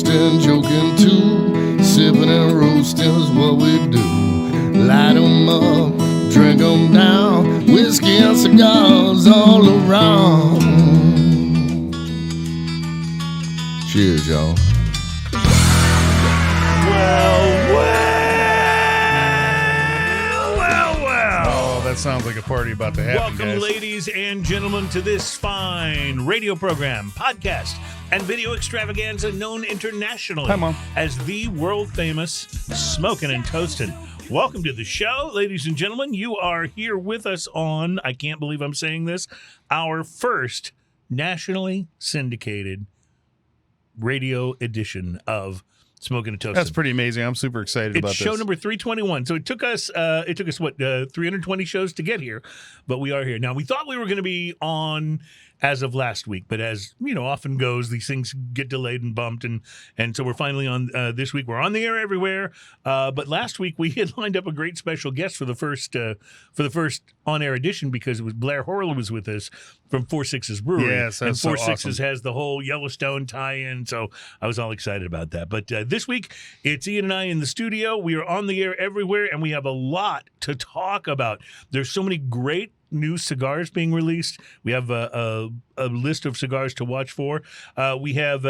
toasting, joking too. Sipping and roasting is what we do. Light 'em up, drink 'em down. Whiskey and cigars all around. Cheers, y'all. Oh, that sounds like a party about to happen, Welcome, guys. ladies and gentlemen, to this fine radio program, podcast, and video extravaganza known internationally Hi, Mom. as the world-famous Smokin' and Toastin'. Welcome to the show, ladies and gentlemen. You are here with us on, I can't believe I'm saying this, our first nationally syndicated radio edition of Smokin' and Toastin'. That's pretty amazing. I'm super excited about It's this. show number 321. So it took us what 320 shows to get here, but we are here now. We thought we were going to be on as of last week, but as you know, often goes, these things get delayed and bumped, and so we're finally on this week. We're on the air everywhere. But last week we had lined up a great special guest for the first on air edition because it was Blair Horler was with us from 4-6's Brewery. Yes, and that's so 4-6's awesome. has the whole Yellowstone tie-in, so I was all excited about that. But this week, it's Ian and I in the studio. We are on the air everywhere, and we have a lot to talk about. There's so many great new cigars being released. We have a list of cigars to watch for. We have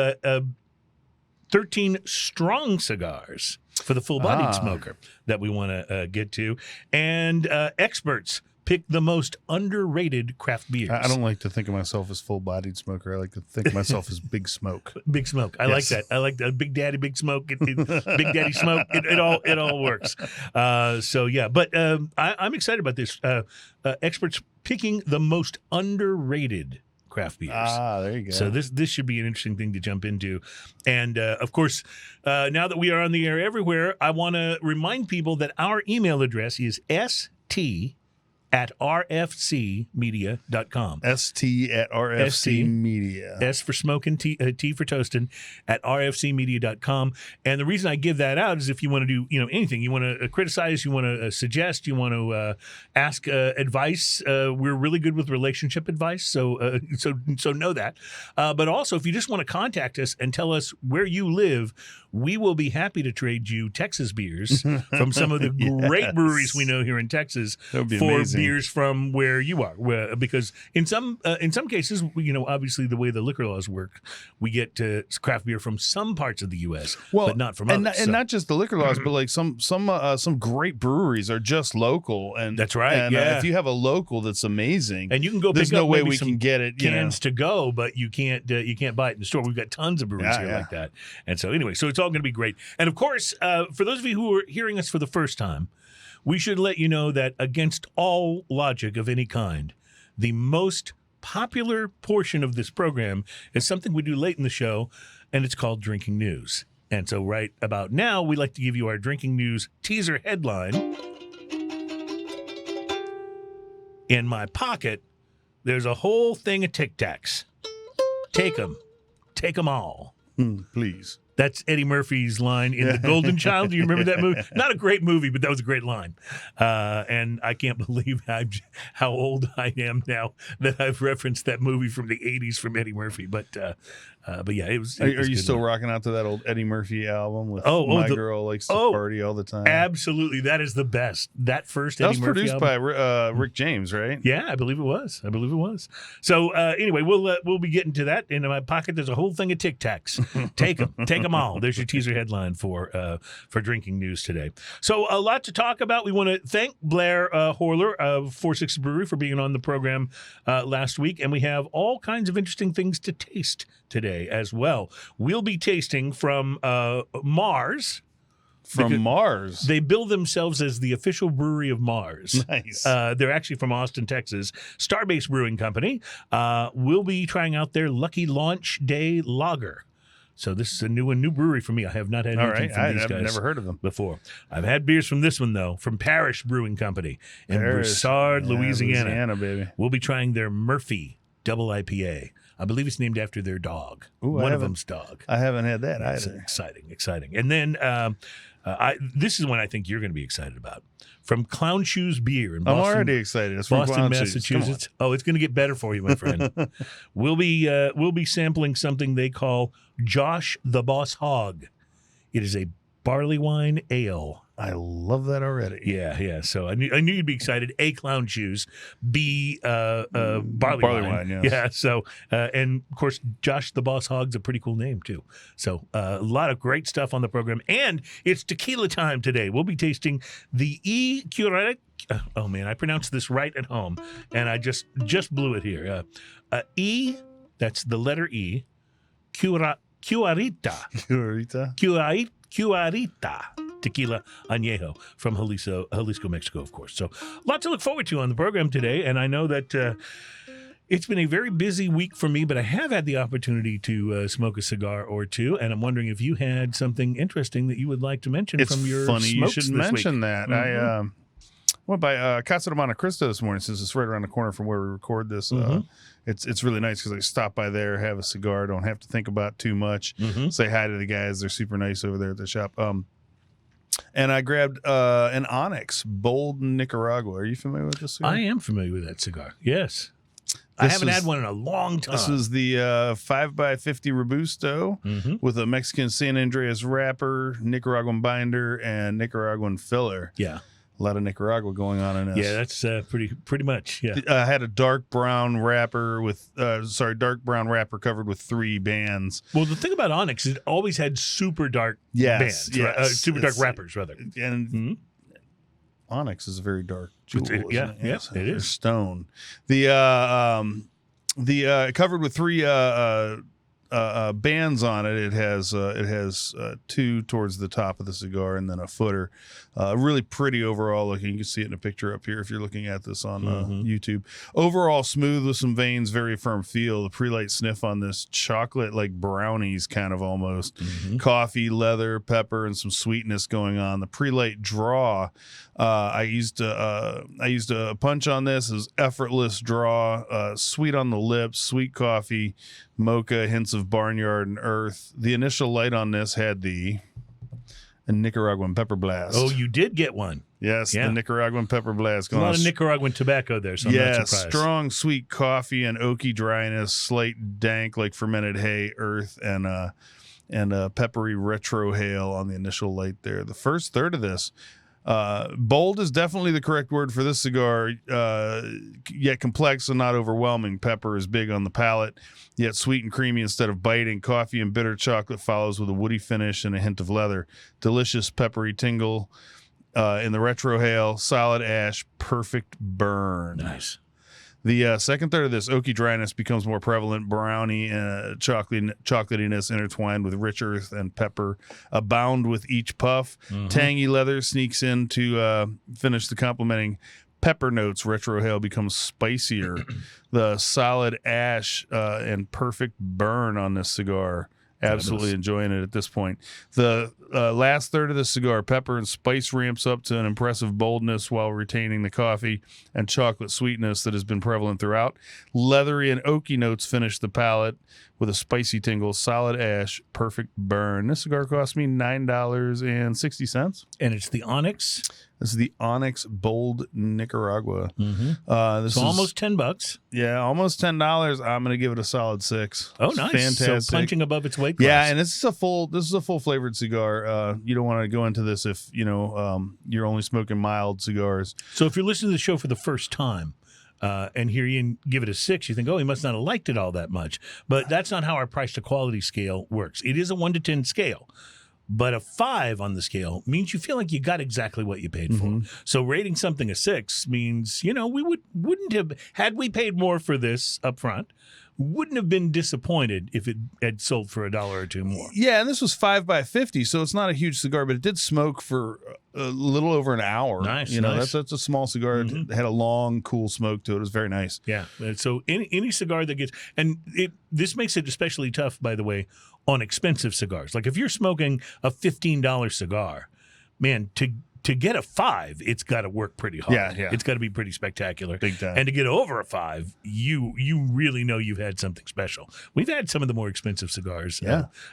13 strong cigars for the full-bodied smoker that we want to get to. And experts pick the most underrated craft beers. I don't like to think of myself as full-bodied smoker. I like to think of myself as Big Smoke. Big Smoke. I like that. I like that. Big Daddy, Big Smoke. Big Daddy Smoke. It all works. So yeah, but I'm excited about this. Experts picking the most underrated craft beers. There you go. So this should be an interesting thing to jump into. And of course, now that we are on the air everywhere, I want to remind people that our email address is st@rfcmedia.com. st@rfcmedia. S for smoking, T for toasting, at rfcmedia.com. And the reason I give that out is if you want to do anything, you want to criticize, you want to suggest, you want to ask advice. We're really good with relationship advice, so know that. But also, if you just want to contact us and tell us where you live, we will be happy to trade you Texas beers from some of the great breweries we know here in Texas That would be for amazing. beers from where you are. Because in some cases, obviously the way the liquor laws work, we get craft beer from some parts of the U.S., but not from others. And not just the liquor laws, but like some great breweries are just local. And That's right, And yeah. if you have a local that's amazing, And you can go there's pick no up way maybe we some can get it. cans to go, but you can't buy it in the store. We've got tons of breweries here like that. And so anyway, so it's all going to be great. And of course, for those of you who are hearing us for the first time, we should let you know that against all logic of any kind, the most popular portion of this program is something we do late in the show, and it's called Drinking News. And so right about now, we like to give you our Drinking News teaser headline. In my pocket, there's a whole thing of Tic Tacs. Take them all. Please. That's Eddie Murphy's line in The Golden Child. Do you remember that movie? Not a great movie, but that was a great line. And I can't believe how old I am now that I've referenced that movie from the 80s from Eddie Murphy. But yeah, it was. Are you good still line. rocking out to that old Eddie Murphy album with the Girl Likes to Party All the Time? Absolutely. That is the best. That first That Eddie was Murphy produced album. by Rick James, right? Yeah, I believe it was. So anyway, we'll be getting to that. In my pocket, there's a whole thing of Tic Tacs. Take them all. There's your teaser headline for Drinking News today. So a lot to talk about. We want to thank Blair Horler of 4-6 Brewery for being on the program last week, and we have all kinds of interesting things to taste today as well. We'll be tasting from Mars. From Mars. They bill themselves as the official brewery of Mars. Nice. They're actually from Austin, Texas. Starbase Brewing Company. We'll be trying out their Lucky Launch Day Lager. So this is a new brewery for me. I have not had anything from these guys. I've never heard of them before. I've had beers from this one, though, from Parish Brewing Company in Broussard, Louisiana. Louisiana, baby. We'll be trying their Murphy double IPA. I believe it's named after their dog. Ooh, One of them's dog. I haven't had that That's either. exciting. And then this is one I think you're going to be excited about. From Clown Shoes Beer in Boston. I'm already excited. It's from Boston, Clown Shoes. Massachusetts. Oh, it's going to get better for you, my friend. We'll be sampling something they call Josh the Boss Hog. It is a Barleywine ale. I love that already. Yeah. So I knew you'd be excited. A, Clown Shoes. B, Barleywine. Barleywine, yes. Yeah. So and of course, Josh the Boss Hog's a pretty cool name too. So a lot of great stuff on the program, and it's tequila time today. We'll be tasting the Cuarenta. Oh man, I pronounced this right at home, and I just blew it here. That's the letter E. Cuarenta. Cuarenta Tequila Anejo from Jalisco, Mexico, of course. So lots to look forward to on the program today. And I know that it's been a very busy week for me, but I have had the opportunity to smoke a cigar or two. And I'm wondering if you had something interesting that you would like to mention from your funny you smokes should this mention week. that. Mm-hmm. I went by Casa de Monte Cristo this morning, since it's right around the corner from where we record this. It's really nice because I stop by there, have a cigar, don't have to think about too much. Say hi to the guys; they're super nice over there at the shop. And I grabbed an Onyx Bold Nicaragua. Are you familiar with this cigar? I am familiar with that cigar. Yes. I haven't had one in a long time. This is the 5x50 Robusto with a Mexican San Andreas wrapper, Nicaraguan binder, and Nicaraguan filler. Yeah. A lot of Nicaragua going on in this. Yeah, that's pretty much. Yeah. I had a dark brown wrapper covered with 3 bands. Well, the thing about Onyx is it always had super dark bands. Yes. Right? Super dark wrappers, rather. And Onyx is a very dark jewel. Yeah, isn't it? it is. Stone. The covered with 3 bands on it. It has 2 towards the top of the cigar and then a footer. Really pretty overall looking. You can see it in a picture up here if you're looking at this on YouTube. Overall smooth with some veins, very firm feel. The pre-light sniff on this, chocolate like brownies kind of almost. Coffee, leather, pepper, and some sweetness going on. The pre-light draw, I used a punch on this. Is effortless draw, sweet on the lips, sweet coffee, mocha, hints of barnyard and earth. The initial light on this had the Nicaraguan pepper blast. Oh, you did get one. Yes, Yeah. the Nicaraguan pepper blast. There's a lot of Nicaraguan tobacco there, so I'm not surprised. Strong sweet coffee and oaky dryness, slight dank like fermented hay, earth, and peppery retrohale on the initial light there. The first third of this, bold is definitely the correct word for this cigar, yet complex and not overwhelming. Pepper is big on the palate, yet sweet and creamy instead of biting. Coffee and bitter chocolate follows with a woody finish and a hint of leather. Delicious peppery tingle in the retrohale. Solid ash, perfect burn. Nice. The second third of this oaky dryness becomes more prevalent. Brownie and chocolatiness intertwined with rich earth and pepper abound with each puff. Tangy leather sneaks in to finish the complementing pepper notes. Retrohale becomes spicier. The solid ash and perfect burn on this cigar. Absolutely enjoying it at this point. The last third of the cigar, pepper and spice ramps up to an impressive boldness while retaining the coffee and chocolate sweetness that has been prevalent throughout. Leathery and oaky notes finish the palate with a spicy tingle. Solid ash, perfect burn. This cigar cost me $9.60. And it's the Onyx. This is the Onyx Bold Nicaragua. This This is is almost $10. Yeah, almost $10. I'm going to give it a solid 6. Oh, nice. Fantastic. So punching above its weight class. Yeah, and this is a full flavored cigar. You don't want to go into this if you're only smoking mild cigars. So if you're listening to the show for the first time and hear Ian give it a 6, you think, oh, he must not have liked it all that much. But that's not how our price to quality scale works. It is a 1 to 10 scale. But a 5 on the scale means you feel like you got exactly what you paid for. So rating something a 6 means, we wouldn't have, had we paid more for this up front, wouldn't have been disappointed if it had sold for $1 or $2 more. Yeah, and this was 5x50, so it's not a huge cigar, but it did smoke for a little over an hour. Nice, That's a small cigar. It had a long, cool smoke to it. It was very nice. Yeah. So any cigar that gets, and this makes it especially tough, by the way, on expensive cigars. Like if you're smoking a $15 cigar, man, to to get a 5, it's got to work pretty hard. Yeah. It's got to be pretty spectacular. Big time. And to get over a 5, you really know you've had something special. We've had some of the more expensive cigars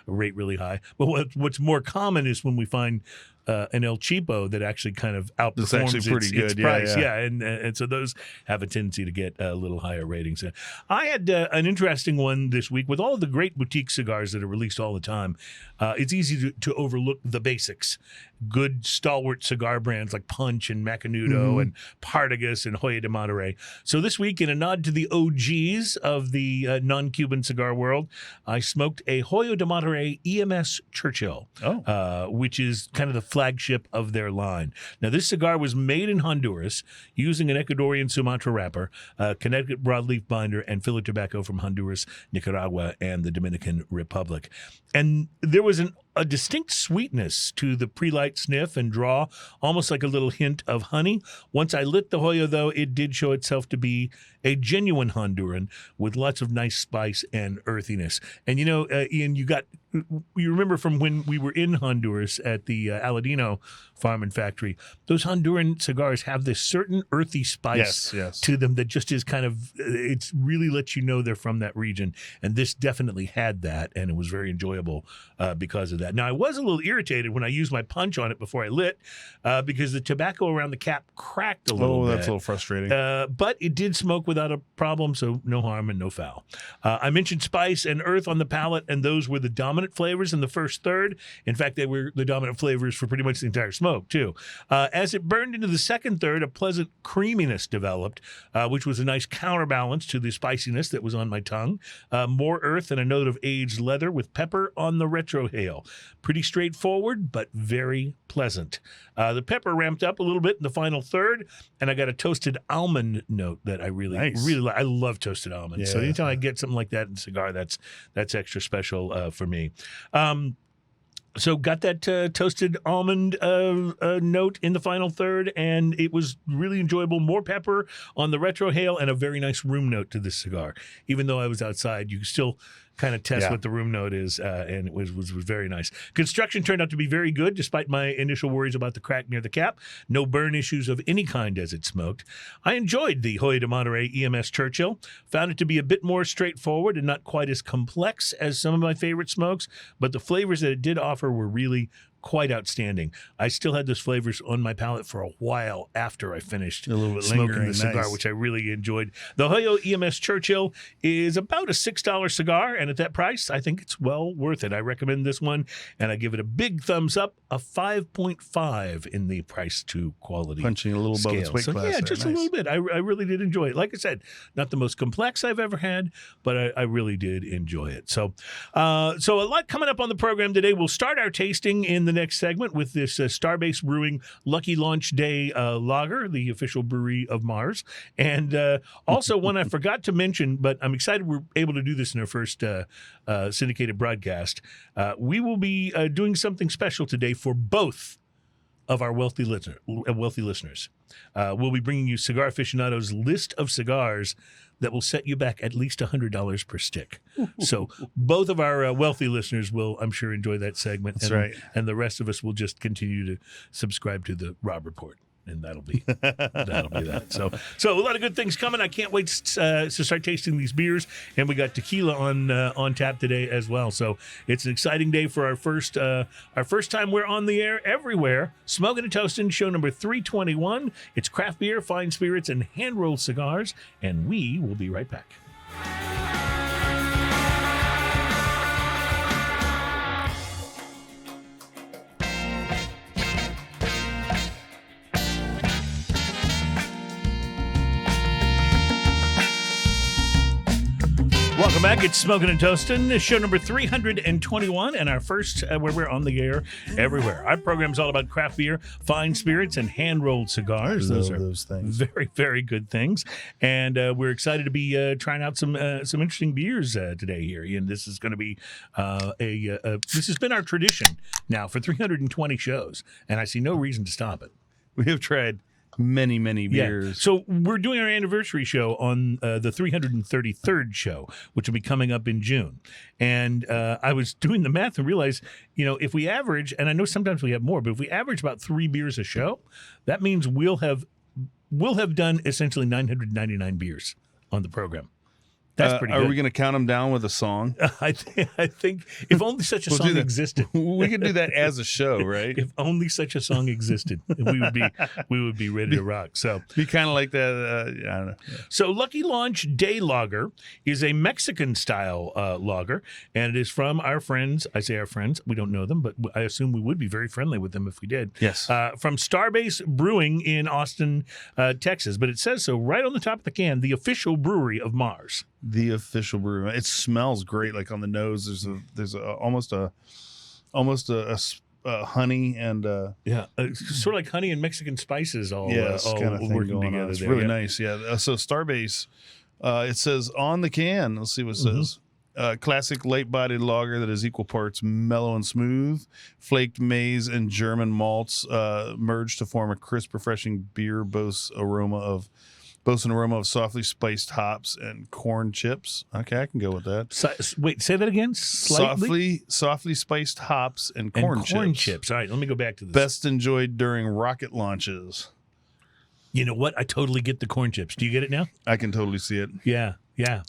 rate really high. But what's more common is when we find an El Cheapo that actually kind of outperforms its price. Yeah. And so those have a tendency to get a little higher ratings. I had an interesting one this week with all of the great boutique cigars that are released all the time. It's easy to overlook the basics. Good stalwart cigar brands like Punch and Macanudo and Partagas and Hoyo de Monterrey. So this week, in a nod to the OGs of the non-Cuban cigar world, I smoked a Hoyo de Monterrey EMS Churchill, which is kind of the flagship of their line. Now, this cigar was made in Honduras using an Ecuadorian Sumatra wrapper, Connecticut broadleaf binder, and filler tobacco from Honduras, Nicaragua, and the Dominican Republic. And there was a distinct sweetness to the pre-light sniff and draw, almost like a little hint of honey. Once I lit the Hoyo, though, it did show itself to be a genuine Honduran with lots of nice spice and earthiness. And, Ian, you remember from when we were in Honduras at the Aladino Farm and Factory, those Honduran cigars have this certain earthy spice to them that just is kind of, it really lets you know they're from that region. And this definitely had that, and it was very enjoyable because of that. Now, I was a little irritated when I used my punch on it before I lit because the tobacco around the cap cracked a little bit. Oh, that's a little frustrating. But it did smoke without a problem, so no harm and no foul. I mentioned spice and earth on the palate, and those were the dominant flavors in the first third. In fact, they were the dominant flavors for pretty much the entire smoke, too. As it burned into the second third, a pleasant creaminess developed, which was a nice counterbalance to the spiciness that was on my tongue. More earth and a note of aged leather with pepper on the retrohale. Pretty straightforward, but very pleasant. The pepper ramped up a little bit in the final third, and I got a toasted almond note that I really like. I love toasted almonds. So anytime I get something like that in a cigar, that's extra special for me. So got that toasted almond note in the final third, and it was really enjoyable. More pepper on the retrohale and a very nice room note to this cigar. Even though I was outside, you still kind of test what the room note is, and it was very nice. Construction turned out to be very good, despite my initial worries about the crack near the cap. No burn issues of any kind as it smoked. I enjoyed the Hoyo de Monterrey EMS Churchill. Found it to be a bit more straightforward and not quite as complex as some of my favorite smokes, but the flavors that it did offer were really quite outstanding. I still had those flavors on my palate for a while after I finished smoking the cigar, which I really enjoyed. The Hoyo EMS Churchill is about a $6 cigar, and at that price, I think it's well worth it. I recommend this one, and I give it a big thumbs up, a 5.5 in the price to quality punching a little above its weight class. Yeah, just a little bit. I really did enjoy it. Like I said, not the most complex I've ever had, but I really did enjoy it. So a lot coming up on the program today. We'll start our tasting in the next segment with this Starbase Brewing Lucky Launch Day lager, the official brewery of Mars. And also one I forgot to mention, but I'm excited we're able to do this in our first syndicated broadcast. We will be doing something special today for both of our wealthy listeners. We'll be bringing you Cigar Aficionado's list of cigars that will set you back at least $100 per stick. So both of our wealthy listeners will, I'm sure, enjoy that segment. That's right. And the rest of us will just continue to subscribe to the Rob Report. And that'll be that. So a lot of good things coming. I can't wait to start tasting these beers. And we got tequila on tap today as well. So it's an exciting day for our first time we're on the air everywhere. Smoking and Toasting, show number 321. It's craft beer, fine spirits, and hand-rolled cigars. And we will be right back. Welcome back. It's Smoking and Toasting, show number 321, and our first where we're on the air everywhere. Our program's all about craft beer, fine spirits, and hand-rolled cigars. Those are those things. Very, very good things. And we're excited to be trying out some interesting beers today here. And this is going to be this has been our tradition now for 320 shows, and I see no reason to stop it. We have tried many Yeah. beers. So we're doing our anniversary show on the 333rd show, which will be coming up in June. And I was doing the math and realized, if we average, and I know sometimes we have more, but if we average about 3 beers a show, that means we'll have done essentially 999 beers on the program. That's pretty good. Are we going to count them down with a song? I think if only such a song existed. We could do that as a show, right? If only such a song existed, we would be ready to rock. So be kind of like that. I don't know. So Lucky Launch Day Lager is a Mexican style lager, and it is from our friends. I say our friends. We don't know them, but I assume we would be very friendly with them if we did. Yes. From Starbase Brewing in Austin, Texas. But it says so right on the top of the can, the official brewery of Mars. The official brewery. It smells great. Like on the nose, there's almost a honey and sort of like honey and Mexican spices all kind of thing working going together. on. It's there. really nice. Yeah. So Starbase, it says on the can. Let's see what it says. Classic light-bodied lager that is equal parts mellow and smooth, flaked maize and German malts merged to form a crisp, refreshing beer. Boasts an aroma of softly spiced hops and corn chips. Okay, I can go with that. Wait, say that again. Softly spiced hops and corn chips. All right, let me go back to this. Best enjoyed during rocket launches. You know what? I totally get the corn chips. Do you get it now? I can totally see it. Yeah.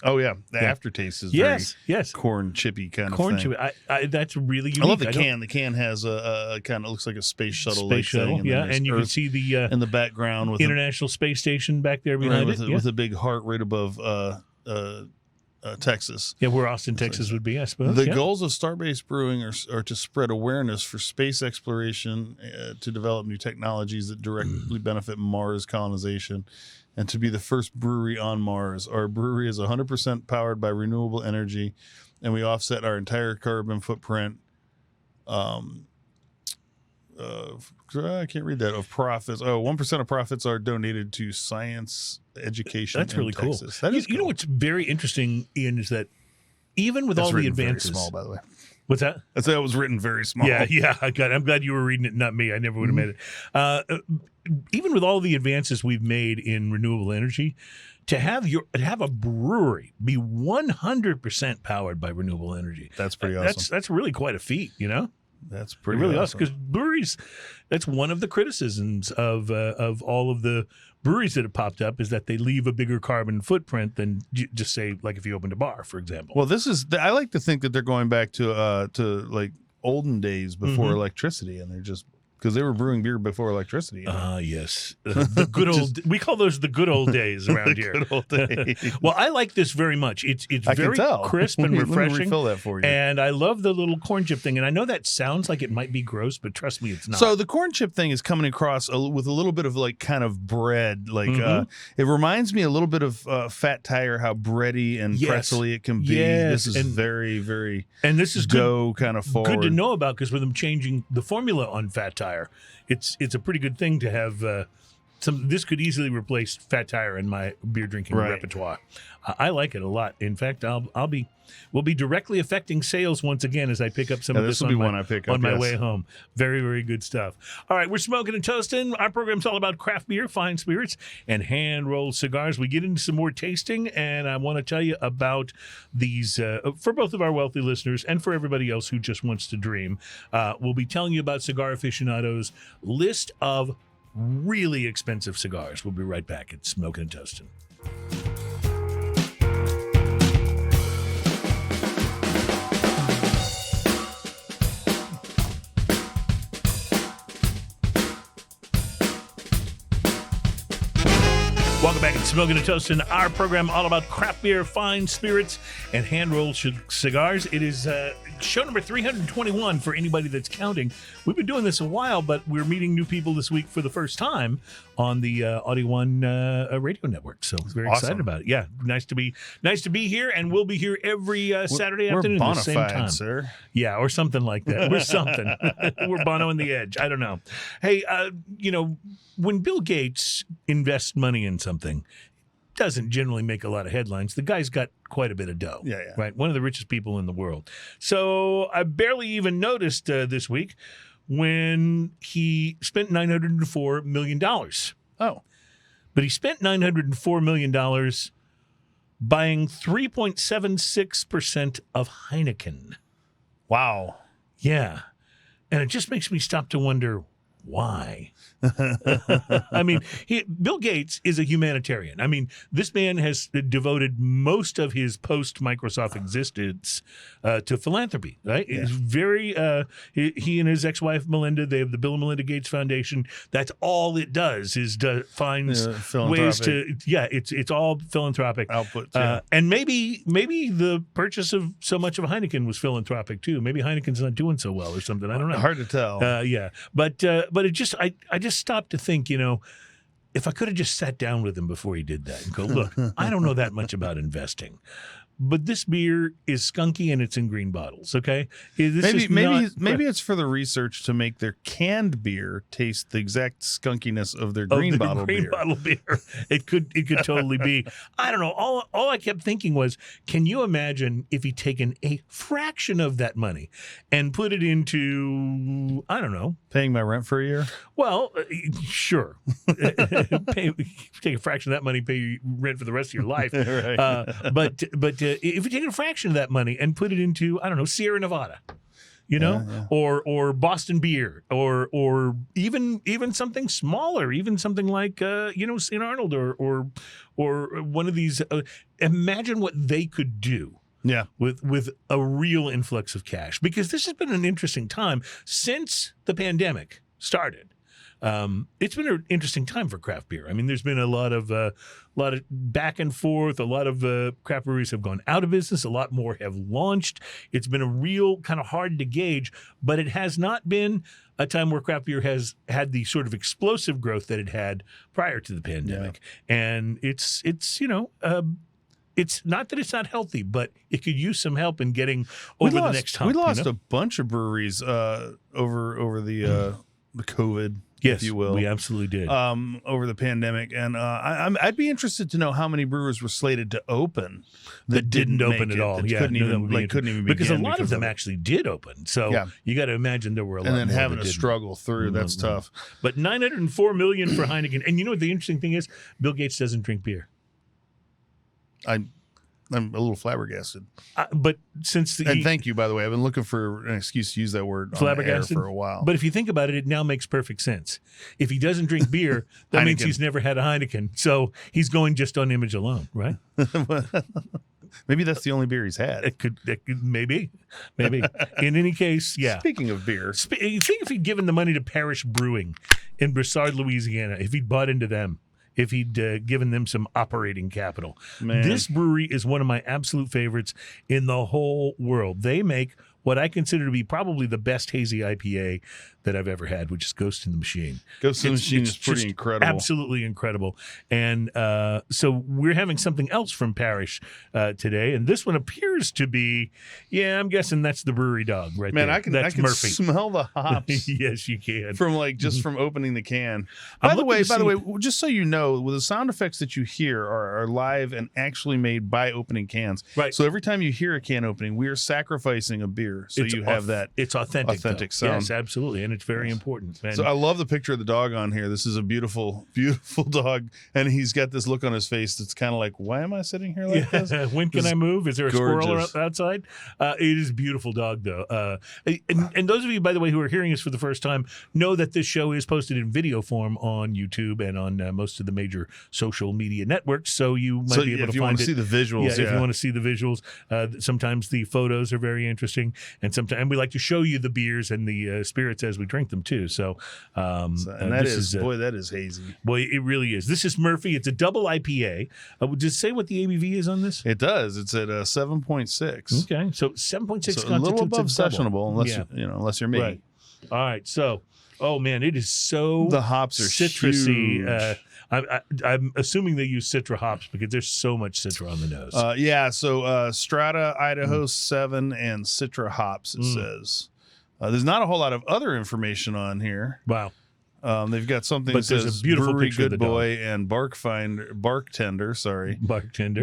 Oh yeah, the aftertaste is very corn chippy kind of thing. Chip. That's really unique. I love the can. The can has a kind of looks like a space shuttle. Thing, and you can see the in the background with International Space Station back there behind it, with a big heart right above Texas. Yeah, where Austin, Texas would be, I suppose. The goals of Starbase Brewing are to spread awareness for space exploration, to develop new technologies that directly benefit Mars colonization, and to be the first brewery on Mars. Our brewery is 100% powered by renewable energy, and we offset our entire carbon footprint. I can't read that. Of profits. 1% of profits are donated to science education. That's really cool. Texas. That is cool. You know what's very interesting, Ian, is that even with all the advances, very small, by the way. What's that? I'd say it was written very small. Yeah. I'm glad you were reading it, not me. I never would have made it. Even with all the advances we've made in renewable energy, to have a brewery be 100% powered by renewable energy, that's pretty awesome. That's really quite a feat, That's pretty awesome. Because breweries, that's one of the criticisms of all of the breweries that have popped up is that they leave a bigger carbon footprint than just say like if you opened a bar, for example. Well, I like to think that they're going back to like olden days before electricity, and they're just because they were brewing beer before electricity. Yes. The good old, we call those the good old days around here. Good old days. Well, I like this very much. It's very crisp and refreshing. Let me refill that for you. And I love the little corn chip thing. And I know that sounds like it might be gross, but trust me, it's not. So the corn chip thing is coming across with a little bit of like kind of bread. Like it reminds me a little bit of Fat Tire, how bready and pretzel-y it can be. Yes. This is very, very this is dough kind of forward. Good to know about because with them changing the formula on Fat Tire, it's a pretty good thing to have this could easily replace Fat Tire in my beer drinking repertoire. I like it a lot. In fact, we'll be directly affecting sales once again as I pick up some of this on my way home. Very, very good stuff. All right, we're smoking and toasting. Our program's all about craft beer, fine spirits, and hand-rolled cigars. We get into some more tasting, and I want to tell you about these for both of our wealthy listeners and for everybody else who just wants to dream. We'll be telling you about Cigar Aficionado's list of really expensive cigars. We'll be right back at Smoking and Toasting. Welcome back to Smoking and Toasting, our program all about craft beer, fine spirits, and hand-rolled cigars. It is show number 321 for anybody that's counting. We've been doing this a while, but we're meeting new people this week for the first time on the Audio One radio network. So very excited about it. Yeah, nice to be here, and we'll be here every Saturday afternoon at the same time, sir. Yeah, or something like that. We're something. We're Bono and the Edge. I don't know. Hey, when Bill Gates invests money in something, doesn't generally make a lot of headlines. The guy's got quite a bit of dough. Yeah. Right? One of the richest people in the world. So I barely even noticed this week when he spent $904 million Oh. But he spent $904 million buying 3.76% of Heineken. Wow. Yeah. And it just makes me stop to wonder why. I mean, Bill Gates is a humanitarian. I mean, this man has devoted most of his post-Microsoft existence to philanthropy, right? Yeah. It's very, he and his ex-wife, Melinda, they have the Bill and Melinda Gates Foundation. That's all it does is finds ways to, it's all philanthropic. Output, and maybe the purchase of so much of Heineken was philanthropic too. Maybe Heineken's not doing so well or something. I don't know. Hard to tell. But it just, I just stopped to think, if I could have just sat down with him before he did that and go, look, I don't know that much about investing, but this beer is skunky and it's in green bottles. Okay, maybe it's for the research to make their canned beer taste the exact skunkiness of their green bottle beer. It could totally be. I don't know. All I kept thinking was, can you imagine if he'd taken a fraction of that money and put it into, I don't know, paying my rent for a year? Well, sure. Take a fraction of that money, pay your rent for the rest of your life. Right. But if you take a fraction of that money and put it into, I don't know, Sierra Nevada, or Boston beer, or even something smaller, even something like St. Arnold or one of these. Imagine what they could do. Yeah, with a real influx of cash, because this has been an interesting time since the pandemic started. It's been an interesting time for craft beer. I mean, there's been a lot of back and forth. A lot of craft breweries have gone out of business. A lot more have launched. It's been a real kind of hard to gauge, but it has not been a time where craft beer has had the sort of explosive growth that it had prior to the pandemic. Yeah. And it's not that it's not healthy, but it could use some help in getting over the next hump. We lost a bunch of breweries over the COVID. Yes, if you will. We absolutely did. Over the pandemic. And I'd be interested to know how many brewers were slated to open that didn't open at all. Couldn't even begin. Because a lot of them actually did open. So you got to imagine there were a lot more. And then having to didn't. Struggle through, that's tough. But $904 million for Heineken. And you know what the interesting thing is? Bill Gates doesn't drink beer. I'm a little flabbergasted. But since and thank you, by the way. I've been looking for an excuse to use that word on the air for a while. But if you think about it, it now makes perfect sense. If he doesn't drink beer, that means he's never had a Heineken. So he's going just on image alone, right? Maybe that's the only beer he's had. It could maybe. In any case, yeah. Speaking of beer, think if he'd given the money to Parish Brewing in Broussard, Louisiana, if he'd bought into them. If he'd given them some operating capital. Man. This brewery is one of my absolute favorites in the whole world. They make what I consider to be probably the best hazy IPA that I've ever had, which is Ghost in the Machine. Ghost in the Machine is pretty incredible. Absolutely incredible. And so we're having something else from Parish today, and this one appears to be, I'm guessing that's the brewery dog right there. Man, I can Murphy. smell the hops. Yes, you can. From opening the can. By the way, just so you know, the sound effects that you hear are live and actually made by opening cans. Right. So every time you hear a can opening, we are sacrificing a beer. So you have that. It's authentic sound. Yes, absolutely. And it's very important. Man. So I love the picture of the dog on here. This is a beautiful, beautiful dog. And he's got this look on his face that's kind of like, why am I sitting here like this? When can I move? Is there a squirrel outside? It is a beautiful dog, though. And those of you, by the way, who are hearing us for the first time, know that this show is posted in video form on YouTube and on most of the major social media networks. So you might be able to find it. If you want to see the visuals. If you want to see the visuals. Sometimes the photos are very interesting. And sometimes we like to show you the beers and the spirits as we drink them too. So, that is hazy. Boy, it really is. This is Murphy. It's a double IPA. Does it say what the ABV is on this? It does. It's at 7.6. Okay, so 7.6 so a little above sessionable, unless you're me. Right. All right. So, oh man, it is so the hops are citrusy. Huge. I'm assuming they use Citra hops because there's so much Citra on the nose. So Strata, Idaho 7, and Citra hops, it says. There's not a whole lot of other information on here. Wow. They've got something But that there's a says beautiful Brewery picture of Good the dog. Boy and Barktender,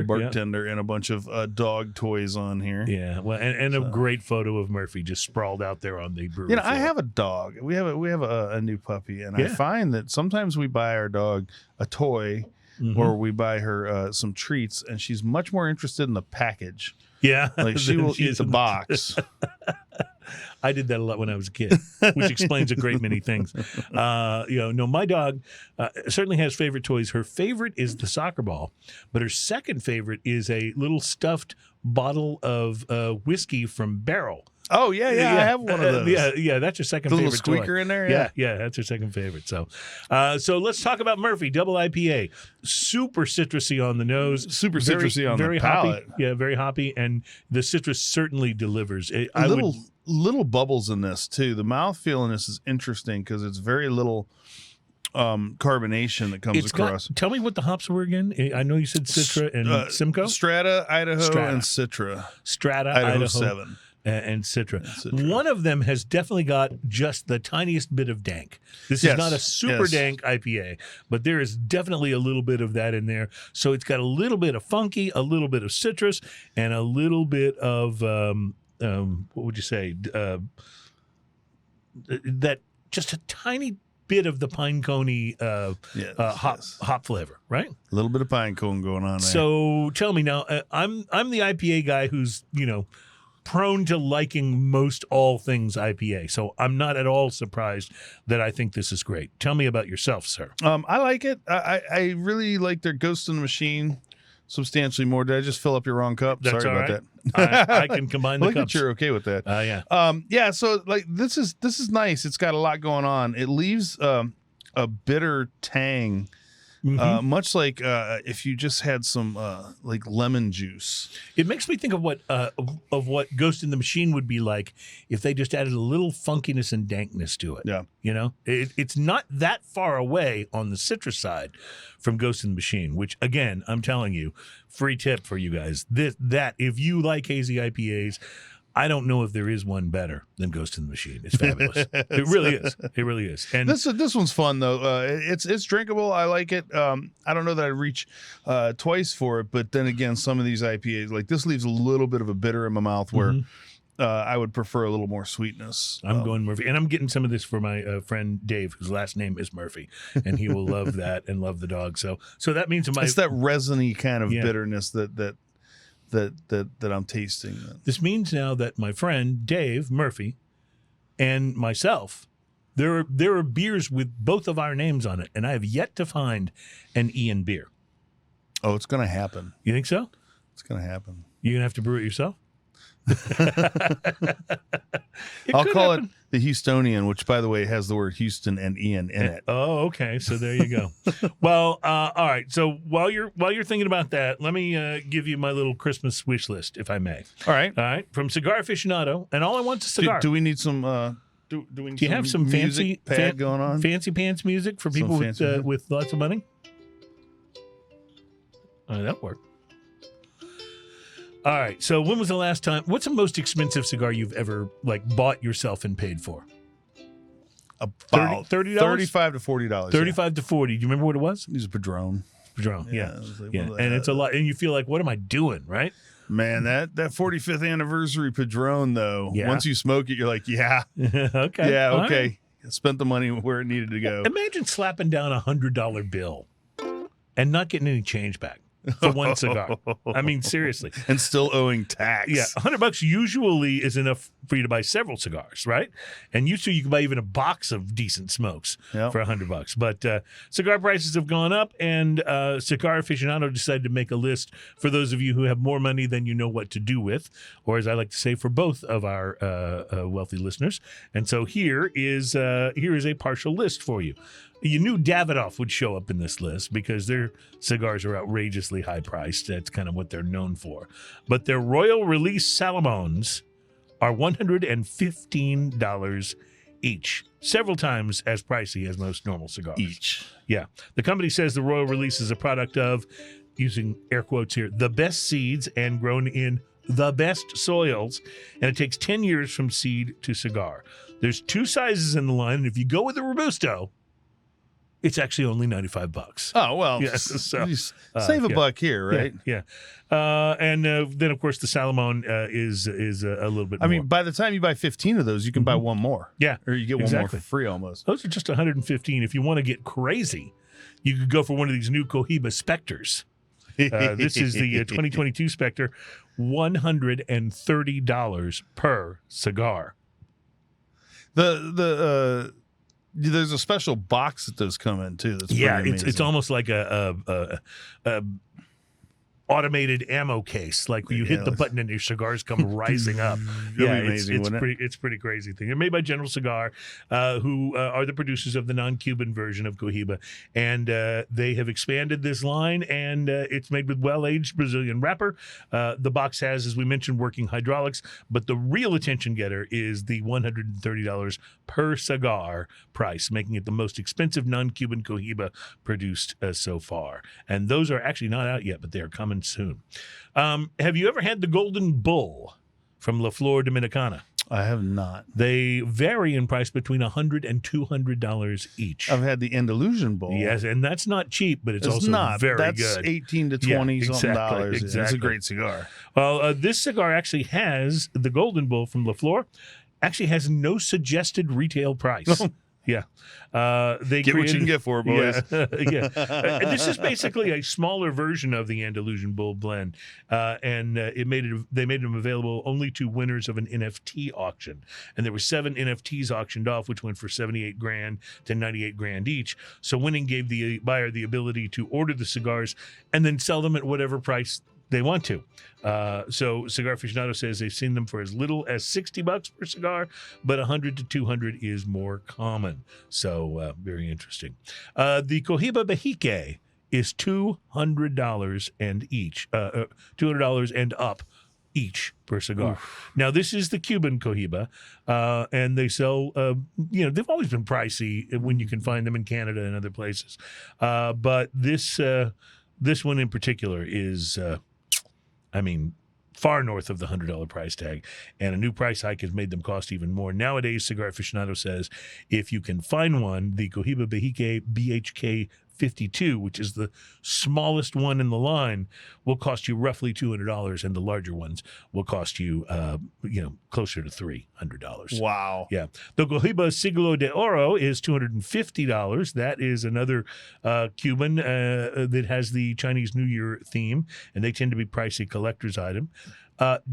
Bartender. and a bunch of dog toys on here. Yeah, well, and a great photo of Murphy just sprawled out there on the brewery. You know, I floor. have a dog. We have a new puppy, and I Yeah. find that sometimes we buy our dog a toy, or we buy her some treats, and she's much more interested in the package. Yeah, Like she will eat the box. I did that a lot when I was a kid, which explains a great many things. No, my dog certainly has favorite toys. Her favorite is the soccer ball, but her second favorite is a little stuffed bottle of whiskey from Barrel. Oh yeah, I have one of those. Yeah, that's her second The favorite little squeaker toy. in there. Yeah, that's her second favorite. So let's talk about Murphy Double IPA. Super citrusy on the nose, Super citrusy on the palate. Hoppy. Yeah, very hoppy, and the citrus certainly delivers. Little bubbles in this too. The mouthfeel in this is interesting because it's very little carbonation that comes across. Tell me what the hops were again. I know you said Citra and Simcoe. Strata, Idaho, and Citra. Strata, Idaho 7. And Citra. One of them has definitely got just the tiniest bit of dank. This is not a super dank IPA, but there is definitely a little bit of that in there. So it's got a little bit of funky, a little bit of citrus, and a little bit of what would you say? That just a tiny bit of the pine coney hop flavor, right? A little bit of pine cone going on there. So tell me now, I'm the IPA guy who's prone to liking most all things IPA. So I'm not at all surprised that I think this is great. Tell me about yourself, sir. I like it. I really like their Ghost in the Machine substantially more. Did I just fill up your wrong cup? That's Sorry all about right. that. I can combine the Look cups. that you're okay with that. Yeah. So like this is nice. It's got a lot going on. It leaves a bitter tang. Much like if you just had some like lemon juice. It makes me think of what Ghost in the Machine would be like if they just added a little funkiness and dankness to it. Yeah. It's not that far away on the citrus side from Ghost in the Machine, which again, I'm telling you, free tip for you guys. That if you like hazy IPAs, I don't know if there is one better than Ghost in the Machine. It's fabulous. It really is. It really is. And this one's fun though. It's drinkable. I like it. I don't know that I'd reach twice for it, but then again, some of these IPAs like this leaves a little bit of a bitter in my mouth where I would prefer a little more sweetness. I'm going Murphy, and I'm getting some of this for my friend Dave, whose last name is Murphy, and he will love that and love the dog. So that means it's that resiny kind of bitterness that I'm tasting. This means now that my friend Dave Murphy and myself, there are beers with both of our names on it, and I have yet to find an Ian beer. Oh, it's going to happen. You think so? It's going to happen. You're going to have to brew it yourself? I'll call it the Houstonian, which, by the way, has the word Houston and Ian in it. Oh, okay. So there you go. Well, all right. So while you're thinking about that, let me give you my little Christmas wish list, if I may. All right. From Cigar Aficionado, and all I want is a cigar. Do we need some? Do you have some fancy pad going on? Fancy pants music for people with lots of money? That'll work. All right. So when was the last time? What's the most expensive cigar you've ever bought yourself and paid for? About $30? $35 to $40. $35 to $40. Do you remember what it was? It was a Padron. Padron. Yeah. It was like And it's a lot. And you feel like, what am I doing? Right? Man, that 45th anniversary Padron though. Yeah. Once you smoke it, you're like, yeah, okay, yeah, all okay. right. I spent the money where it needed to go. Imagine slapping down $100 bill and not getting any change back for one cigar. I mean, seriously. And still owing tax. Yeah, $100 usually is enough for you to buy several cigars, right? And usually you can buy even a box of decent smokes for $100. But cigar prices have gone up, and Cigar Aficionado decided to make a list for those of you who have more money than you know what to do with, or as I like to say, for both of our wealthy listeners. And so here is a partial list for you. You knew Davidoff would show up in this list because their cigars are outrageously high priced. That's kind of what they're known for. But their Royal Release Salamones are $115 each, several times as pricey as most normal cigars. Each. Yeah. The company says the Royal Release is a product of, using air quotes here, the best seeds and grown in the best soils, and it takes 10 years from seed to cigar. There's two sizes in the line, and if you go with the Robusto, It's actually only $95. Oh, well, Yes, so, you save a buck here, right? Yeah. And then, of course, the Salomon is a little bit more. I mean, by the time you buy 15 of those, you can buy one more. Yeah, Or you get one more exactly. for free almost. Those are just 115. If you want to get crazy, you could go for one of these new Cohiba Spectres. This is the 2022 Spectre, $130 per cigar. There's a special box that those come in too. That's Yeah, pretty it's amazing. almost like a automated ammo case. Like you hit the button and your cigars come rising up. It'll be amazing, wouldn't it? It's pretty crazy thing. They're made by General Cigar, who are the producers of the non-Cuban version of Cohiba, and they have expanded this line, and it's made with well-aged Brazilian wrapper. The box has, as we mentioned, working hydraulics, but the real attention getter is the $130 per cigar price, making it the most expensive non-Cuban Cohiba produced so far. And those are actually not out yet, but they are coming soon. Have you ever had the Golden Bull from La Flor Dominicana? I have not. They vary in price between $100 and $200 each. I've had the Andalusian Bowl. Yes, and that's not cheap, but it's also not. very That's good. 18 to 20 something dollars. It's a Exactly. great cigar. Well, this cigar actually has the Golden Bull from La Flor. Actually has no suggested retail price. Yeah. They Get what you can get for it, boys. Yeah. This is basically a smaller version of the Andalusian Bull blend. And they made them available only to winners of an NFT auction. And there were 7 NFTs auctioned off, which went for $78,000 to $98,000 each. So winning gave the buyer the ability to order the cigars and then sell them at whatever price they want to. So Cigar Aficionado says they've seen them for as little as $60 per cigar, but $100 to $200 is more common. So very interesting. The Cohiba Bejique is $200 and each, $200 and up each per cigar. Oof. Now this is the Cuban Cohiba, and they sell. They've always been pricey when you can find them in Canada and other places, but this one in particular is. Far north of the $100 price tag, and a new price hike has made them cost even more. Nowadays, Cigar Aficionado says if you can find one, the Cohiba Bejique BHK 52, which is the smallest one in the line, will cost you roughly $200, and the larger ones will cost you, closer to $300. Wow. Yeah. The Cohiba Siglo de Oro is $250. That is another Cuban that has the Chinese New Year theme, and they tend to be pricey collector's item.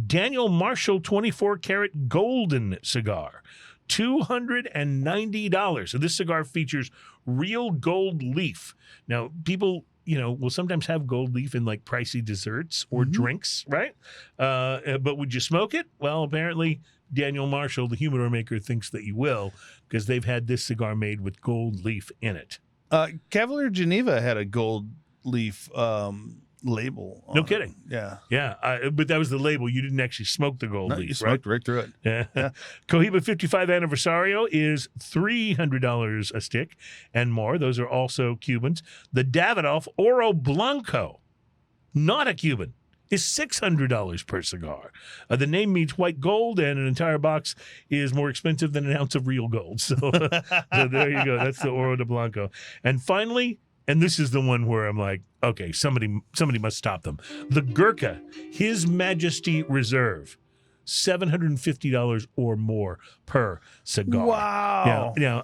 Daniel Marshall 24-karat golden cigar. $290. So this cigar features real gold leaf. Now, people, will sometimes have gold leaf in like pricey desserts or drinks, right? But would you smoke it? Well, apparently Daniel Marshall, the humidor maker, thinks that you will, because they've had this cigar made with gold leaf in it. Cavalier Geneva had a gold leaf label. No kidding. Yeah. Yeah. But that was the label. You didn't actually smoke the gold leaf, You smoked right through it. Yeah. Cohiba 55 Aniversario is $300 a stick and more. Those are also Cubans. The Davidoff Oro Blanco, not a Cuban, is $600 per cigar. The name means white gold, and an entire box is more expensive than an ounce of real gold. So there you go. That's the Oro de Blanco. And finally, and this is the one where I'm like, okay, somebody must stop them. The Gurkha, His Majesty Reserve, $750 or more per cigar. Wow. Now,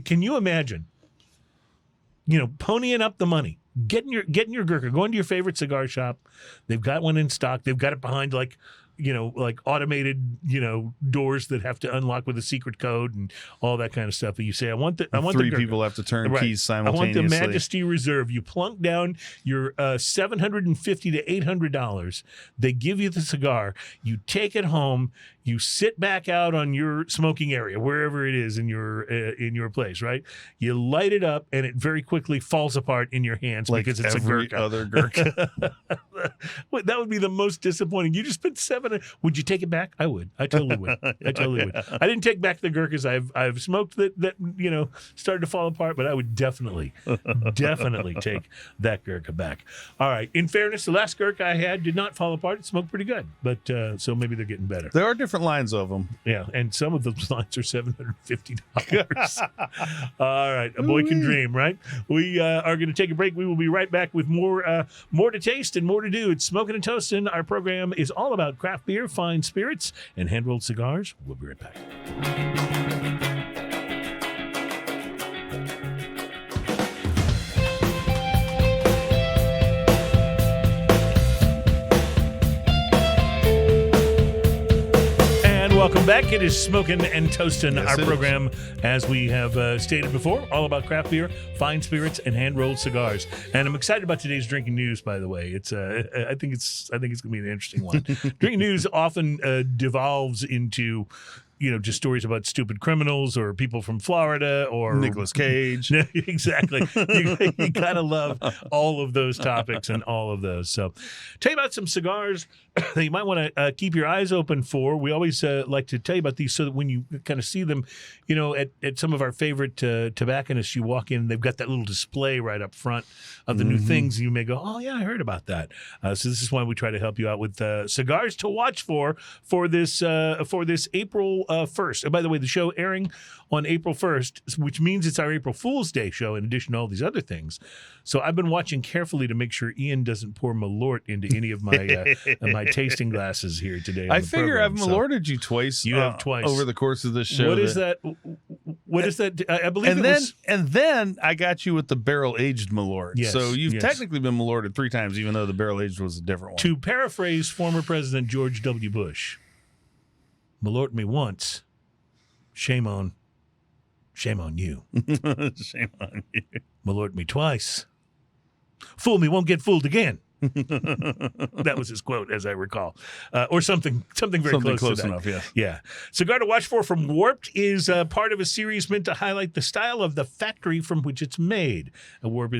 can you imagine, ponying up the money, getting your Gurkha, going to your favorite cigar shop. They've got one in stock. They've got it behind like automated, doors that have to unlock with a secret code and all that kind of stuff. But you say, I want the Three Gurkha. people have to turn keys I want simultaneously. the Majesty Reserve. You plunk down your $750 to $800. They give you the cigar. You take it home. You sit back out on your smoking area, wherever it is in your place, right? You light it up, and it very quickly falls apart in your hands because it's every a Gurkha. other Gurkha. That would be the most disappointing. You just spent $750 Would you take it back? I would. I totally would. I totally would. I didn't take back the Gurkhas I've smoked that started to fall apart, but I would definitely take that Gurkha back. All right. In fairness, the last Gurkha I had did not fall apart. It smoked pretty good, but so maybe they're getting better. There are different lines of them. Yeah, and some of those lines are $750. All right, a boy can dream, right? We are going to take a break. We will be right back with more to taste and more to do. It's Smoking and Toasting. Our program is all about craft beer, fine spirits, and hand-rolled cigars. We'll be right back. Welcome back. It is Smoking and Toasting, our program, as we have stated before, all about craft beer, fine spirits, and hand-rolled cigars. And I'm excited about today's drinking news. By the way, it's I think it's going to be an interesting one. Drinking news often devolves into just stories about stupid criminals or people from Florida or Nicolas Cage. Exactly. You gotta love all of those topics and all of those. So, tell you about some cigars that you might want to keep your eyes open for. We always like to tell you about these so that when you kind of see them, at some of our favorite tobacconists, you walk in, they've got that little display right up front of the new things. And you may go, oh yeah, I heard about that. So this is why we try to help you out with cigars to watch for this April 1st. And by the way, the show airing on April 1st, which means it's our April Fool's Day show in addition to all these other things. So I've been watching carefully to make sure Ian doesn't pour Malort into any of my my tasting glasses here today. I figure I've Malorted you twice. You have twice over the course of this show. What is that? What is that? I believe and then I got you with the barrel aged Malort. Yes, so you've technically been Malorted 3 times, even though the barrel aged was a different one. To paraphrase former President George W. Bush, Malort me once, shame on you. Shame on you. Malort me twice, fool me won't get fooled again. That was his quote, as I recall, or something very close to that. Enough. Yes. Yeah. Cigar to watch for from Warped is part of a series meant to highlight the style of the factory from which it's made. Warped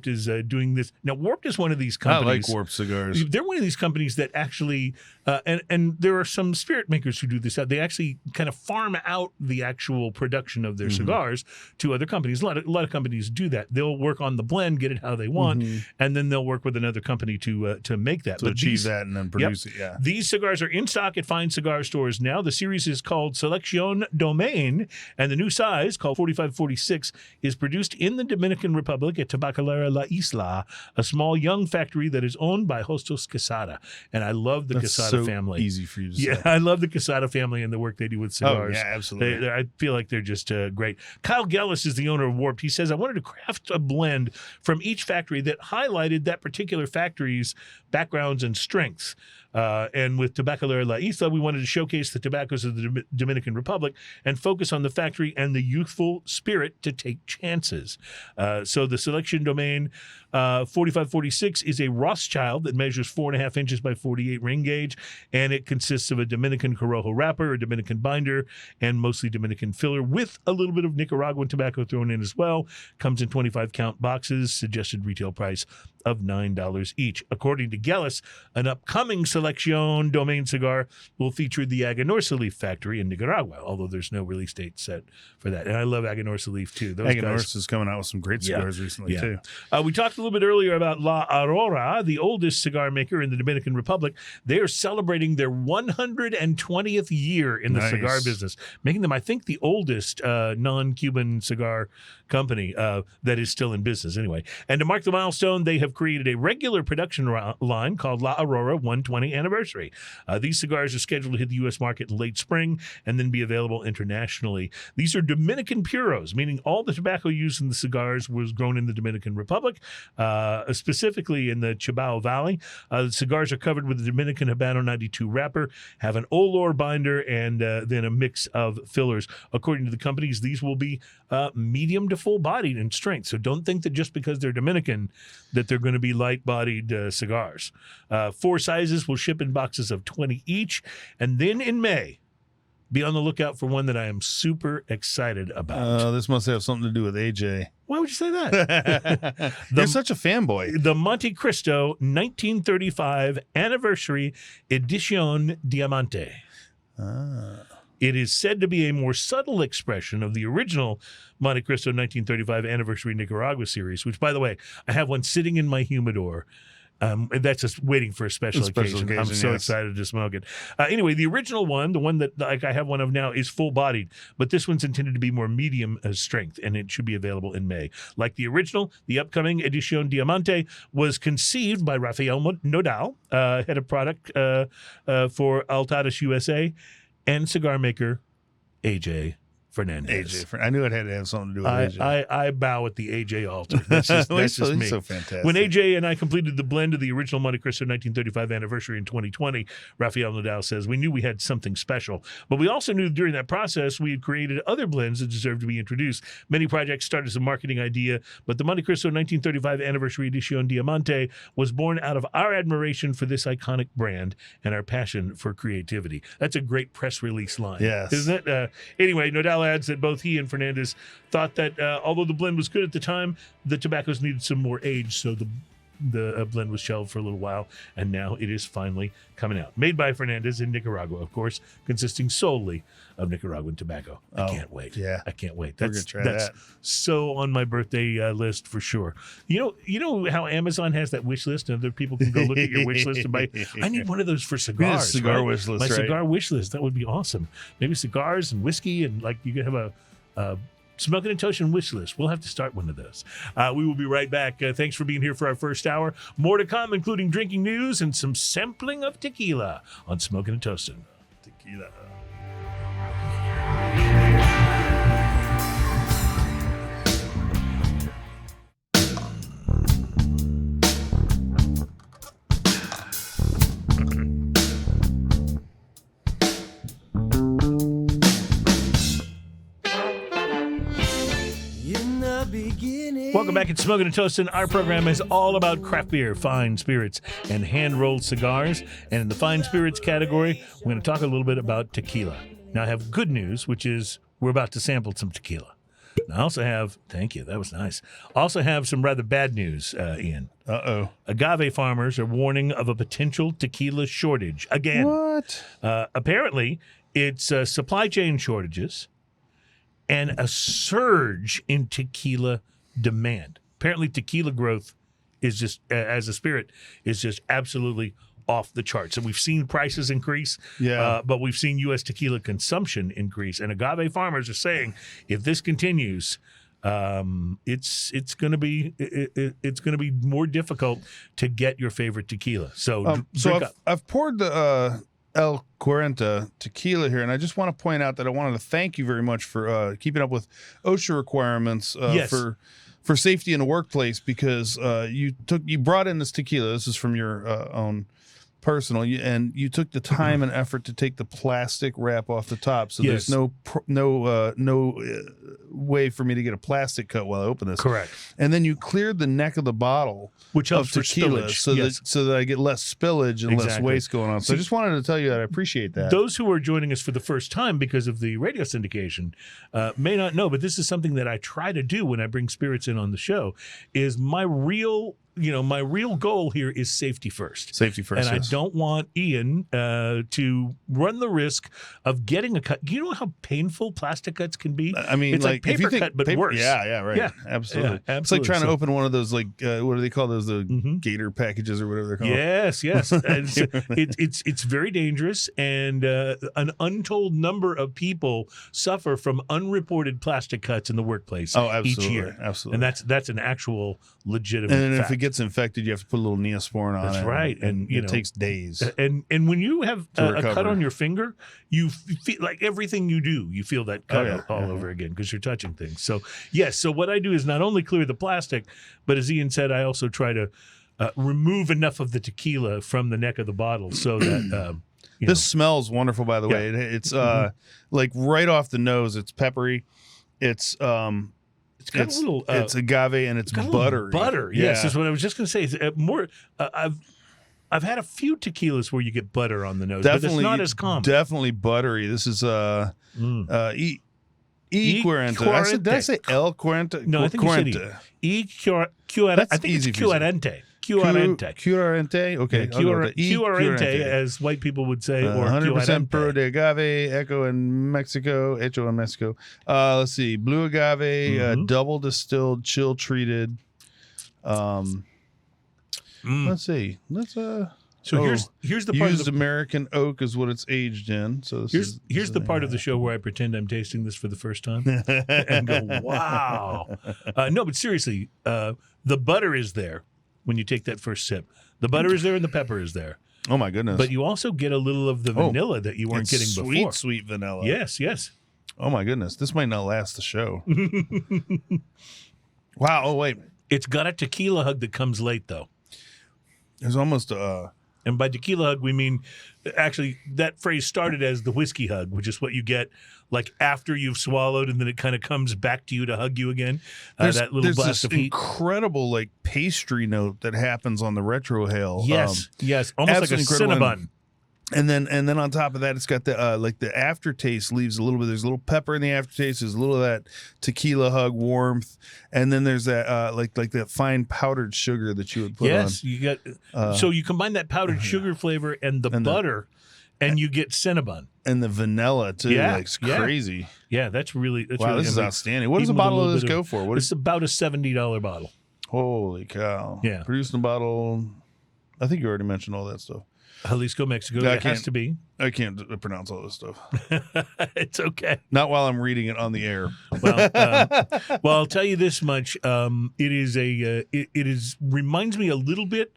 is doing this now. Warped is one of these companies. I like Warped cigars. They're one of these companies that actually, and there are some spirit makers who do this. They actually kind of farm out the actual production of their cigars to other companies. A lot of companies do that. They'll work on the blend, get it how they want, and then they'll work with another company to make that. To achieve that and then produce it, yeah. These cigars are in stock at fine cigar stores now. The series is called Selección Domain, and the new size, called 4546, is produced in the Dominican Republic at Tabacalera La Isla, a small young factory that is owned by Hostos Quesada. And I love the Quesada family. Easy for you to say. I love the Quesada family and the work they do with cigars. Oh, yeah, absolutely. I feel like they're just great. Kyle Gellis is the owner of Warped. He says, I wanted to craft a blend from each factory that highlighted that particular factory's backgrounds and strengths. And with Tabacalera La Isla, we wanted to showcase the tobaccos of the Dominican Republic and focus on the factory and the youthful spirit to take chances. So the Selección Domain 4546 is a Rothschild that measures 4.5 inches by 48 ring gauge, and it consists of a Dominican Corojo wrapper, a Dominican binder, and mostly Dominican filler with a little bit of Nicaraguan tobacco thrown in as well. Comes in 25-count boxes, suggested retail price of $9 each. According to Gellis, an upcoming Selección Domain cigar will feature the Aganorsa Leaf factory in Nicaragua, although there's no release date set for that. And I love Aganorsa Leaf too. Aganorsa is coming out with some great cigars recently too. We talked a little bit earlier about La Aurora, the oldest cigar maker in the Dominican Republic. They are celebrating their 120th year in the cigar business, making them, I think, the oldest non-Cuban cigar company that is still in business anyway. And to mark the milestone, they have created a regular production line called La Aurora 120 Anniversary. These cigars are scheduled to hit the U.S. market in late spring and then be available internationally. These are Dominican puros, meaning all the tobacco used in the cigars was grown in the Dominican Republic, specifically in the Chibao Valley. The cigars are covered with the Dominican Habano 92 wrapper, have an Olor binder, and then a mix of fillers. According to the companies, these will be medium to full-bodied in strength. So don't think that just because they're Dominican that they're going to be light-bodied cigars. 4 sizes will ship in boxes of 20 each. And then in May, be on the lookout for one that I am super excited about. This must have something to do with AJ. Why would you say that? You're such a fanboy. The Monte Cristo 1935 Anniversary Edición Diamante. It is said to be a more subtle expression of the original Monte Cristo 1935 Anniversary Nicaragua series, which, by the way, I have one sitting in my humidor. That's just waiting for a special occasion. I'm so excited to smoke it. Anyway, the original one, the one that like I have one of now, is full-bodied, but this one's intended to be more medium strength, and it should be available in May. Like the original, the upcoming Edición Diamante was conceived by Rafael Nodal, head of product for Altadas USA, and cigar maker AJ Fernandez. I knew it had to have something to do with AJ. I bow at the AJ altar. That's just me. So fantastic. When AJ and I completed the blend of the original Monte Cristo 1935 Anniversary in 2020, Rafael Nadal says, we knew we had something special, but we also knew during that process we had created other blends that deserved to be introduced. Many projects started as a marketing idea, but the Monte Cristo 1935 Anniversary Edición Diamante was born out of our admiration for this iconic brand and our passion for creativity. That's a great press release line, isn't it? Anyway, Nodal adds that both he and Fernandez thought that although the blend was good at the time, the tobaccos needed some more age, so the blend was shelved for a little while, and now it is finally coming out. Made by Fernandez in Nicaragua, of course, consisting solely of Nicaraguan tobacco. I can't wait. Yeah, I can't wait. We're gonna try that. So on my birthday list for sure. You know how Amazon has that wish list, and other people can go look at your wish list and buy. I need one of those for cigars. Cigar wish list. My cigar wish list. That would be awesome. Maybe cigars and whiskey, and like you could have a Smoking and Toasting wish list. We'll have to start one of those. We will be right back. Thanks for being here for our first hour. More to come, including drinking news and some sampling of tequila on Smoking and Toasting. Tequila. Welcome back at Smoking and Toasting. Our program is all about craft beer, fine spirits, and hand-rolled cigars. And in the fine spirits category, we're going to talk a little bit about tequila. Now, I have good news, which is we're about to sample some tequila. I also have, thank you, that was nice. Also have some rather bad news, Ian. Agave farmers are warning of a potential tequila shortage again. What? Apparently, it's supply chain shortages and a surge in tequila demand. Apparently, tequila growth is just, as a spirit, is just absolutely off the charts. And we've seen prices increase, but we've seen U.S. tequila consumption increase. And agave farmers are saying, if this continues, it's going to be more difficult to get your favorite tequila. So I've poured the El Cuarenta tequila here, and I just want to point out that I wanted to thank you very much for keeping up with OSHA requirements for safety in the workplace, because you brought in this tequila. This is from your own personal, and you took the time and effort to take the plastic wrap off the top, so there's no way for me to get a plastic cut while I open this. Correct. And then you cleared the neck of the bottle, which helps for tequila, so that I get less spillage and less waste going on. So I just wanted to tell you that I appreciate that. Those who are joining us for the first time because of the radio syndication may not know, but this is something that I try to do when I bring spirits in on the show. Is my real goal here is safety first. Safety first. And I don't want Ian to run the risk of getting a cut. Do you know how painful plastic cuts can be? I mean, it's like paper cut, but worse. Yeah, right. Yeah, absolutely. Yeah, it's like trying to open one of those, like, what do they call those? The gator packages or whatever they're called. Yes. It's very dangerous, and an untold number of people suffer from unreported plastic cuts in the workplace each year. Absolutely. And that's an actual legitimate And fact. If it gets infected, you have to put a little Neosporin on it. That's right. And it takes days. And when you have a cut on your finger, you feel like everything you do, you feel that cut all over again because you're touching things. So, yes. So what I do is not only clear the plastic, but as Ian said, I also try to remove enough of the tequila from the neck of the bottle so that... this smells wonderful, by the way. It's like right off the nose. It's peppery. It's got a little. It's agave and it's buttery. Butter. Yes, is what I was just going to say. It's more. I've had a few tequilas where you get butter on the nose, Definitely, but it's not as common. Definitely buttery. This is Cuarenta. Did I say El Cuarenta? No, I think you said Cuarenta. I think it's Cuarenta. Cuarenta. Okay. Cuarenta, as white people would say, or 100% puro de agave, echo in Mexico, hecho in Mexico. Let's see. Blue agave, double distilled, chill treated. Let's see. Here's the part used American oak is what it's aged in. So here's the part of the show where I pretend I'm tasting this for the first time and go, wow. No, but seriously, the butter is there when you take that first sip. The butter is there and the pepper is there. Oh my goodness! But you also get a little of the vanilla that you weren't getting before. Sweet vanilla. Yes. Oh my goodness! This might not last the show. Wow. Oh wait. It's got a tequila hug that comes late though. There's almost And by tequila hug, we mean, actually, that phrase started as the whiskey hug, which is what you get like after you've swallowed, and then it kind of comes back to you to hug you again. That little blast of heat. Incredible like pastry note that happens on the retrohale. Yes, almost like a Cinnabon. And then on top of that, it's got the like the aftertaste leaves a little bit. There's a little pepper in the aftertaste. There's a little of that tequila hug warmth, and then there's that like that fine powdered sugar that you would put on. Yes, you get. So you combine that powdered sugar flavor and the butter, and you get Cinnabon and the vanilla too. Yeah, like, it's crazy. Yeah, that's really wow. This is outstanding. What does a bottle of this go for? It's about a $70 bottle. Holy cow! Yeah, producing a bottle. I think you already mentioned all that stuff. Jalisco, Mexico. It has to be. I can't pronounce all this stuff. It's okay. Not while I'm reading it on the air. Well, I'll tell you this much: it reminds me a little bit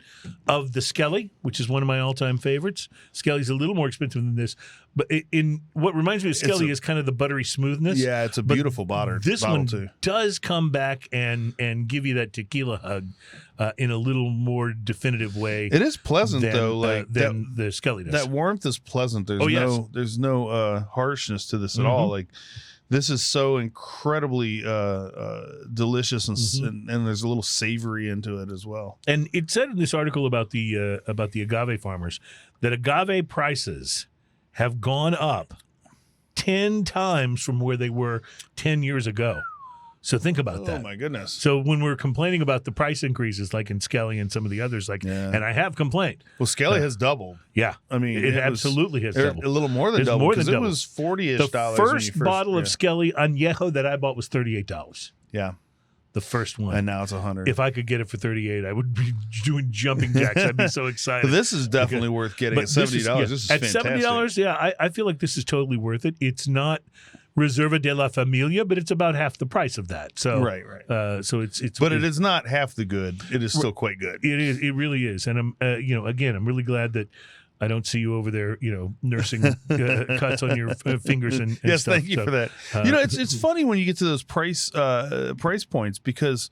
of the Skelly, which is one of my all-time favorites. Skelly's a little more expensive than this, but in what reminds me of Skelly is kind of the buttery smoothness. Yeah, it's a beautiful bottle. This one too does come back and give you that tequila hug in a little more definitive way. It is pleasant though, like than the Skelly does. That warmth is pleasant. There's no harshness to this at all. Like this is so incredibly delicious and there's a little savory into it as well. And it said in this article about the agave farmers that agave prices have gone up 10 times from where they were 10 years ago. So think about that. Oh my goodness! So when we're complaining about the price increases, like in Skelly and some of the others, and I have complained. Well, Skelly has doubled. Yeah, I mean it absolutely has doubled. A little more than doubled. More than doubled. It was $40-ish. The first bottle of Skelly Anejo that I bought was $38. Yeah, the first one, and now it's $100. If I could get it for $38, I would be doing jumping jacks. I'd be so excited. This is definitely worth getting at $70. This is at fantastic. $70. Yeah, I feel like this is totally worth it. It's not Reserva de la Familia, but it's about half the price of that. So right. So it's but it is not half the good. It is still quite good. It is. It really is. And I'm again, I'm really glad that I don't see you over there, nursing cuts on your fingers and yes, stuff. Thank you for that. It's funny when you get to those price points because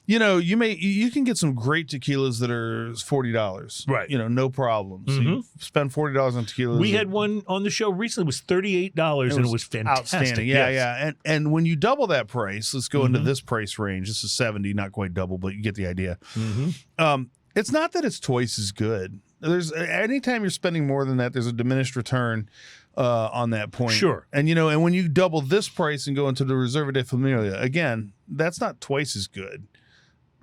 you can get some great tequilas that are $40. Right. No problem. So you spend $40 on tequilas. We had one on the show recently. It was $38 and it was fantastic. Outstanding. Yeah. And when you double that price, let's go into this price range. This is 70, not quite double, but you get the idea. It's not that it's twice as good. There's anytime you're spending more than that, there's a diminished return on that point. Sure. And and when you double this price and go into the Reserva de Familia, again, that's not twice as good.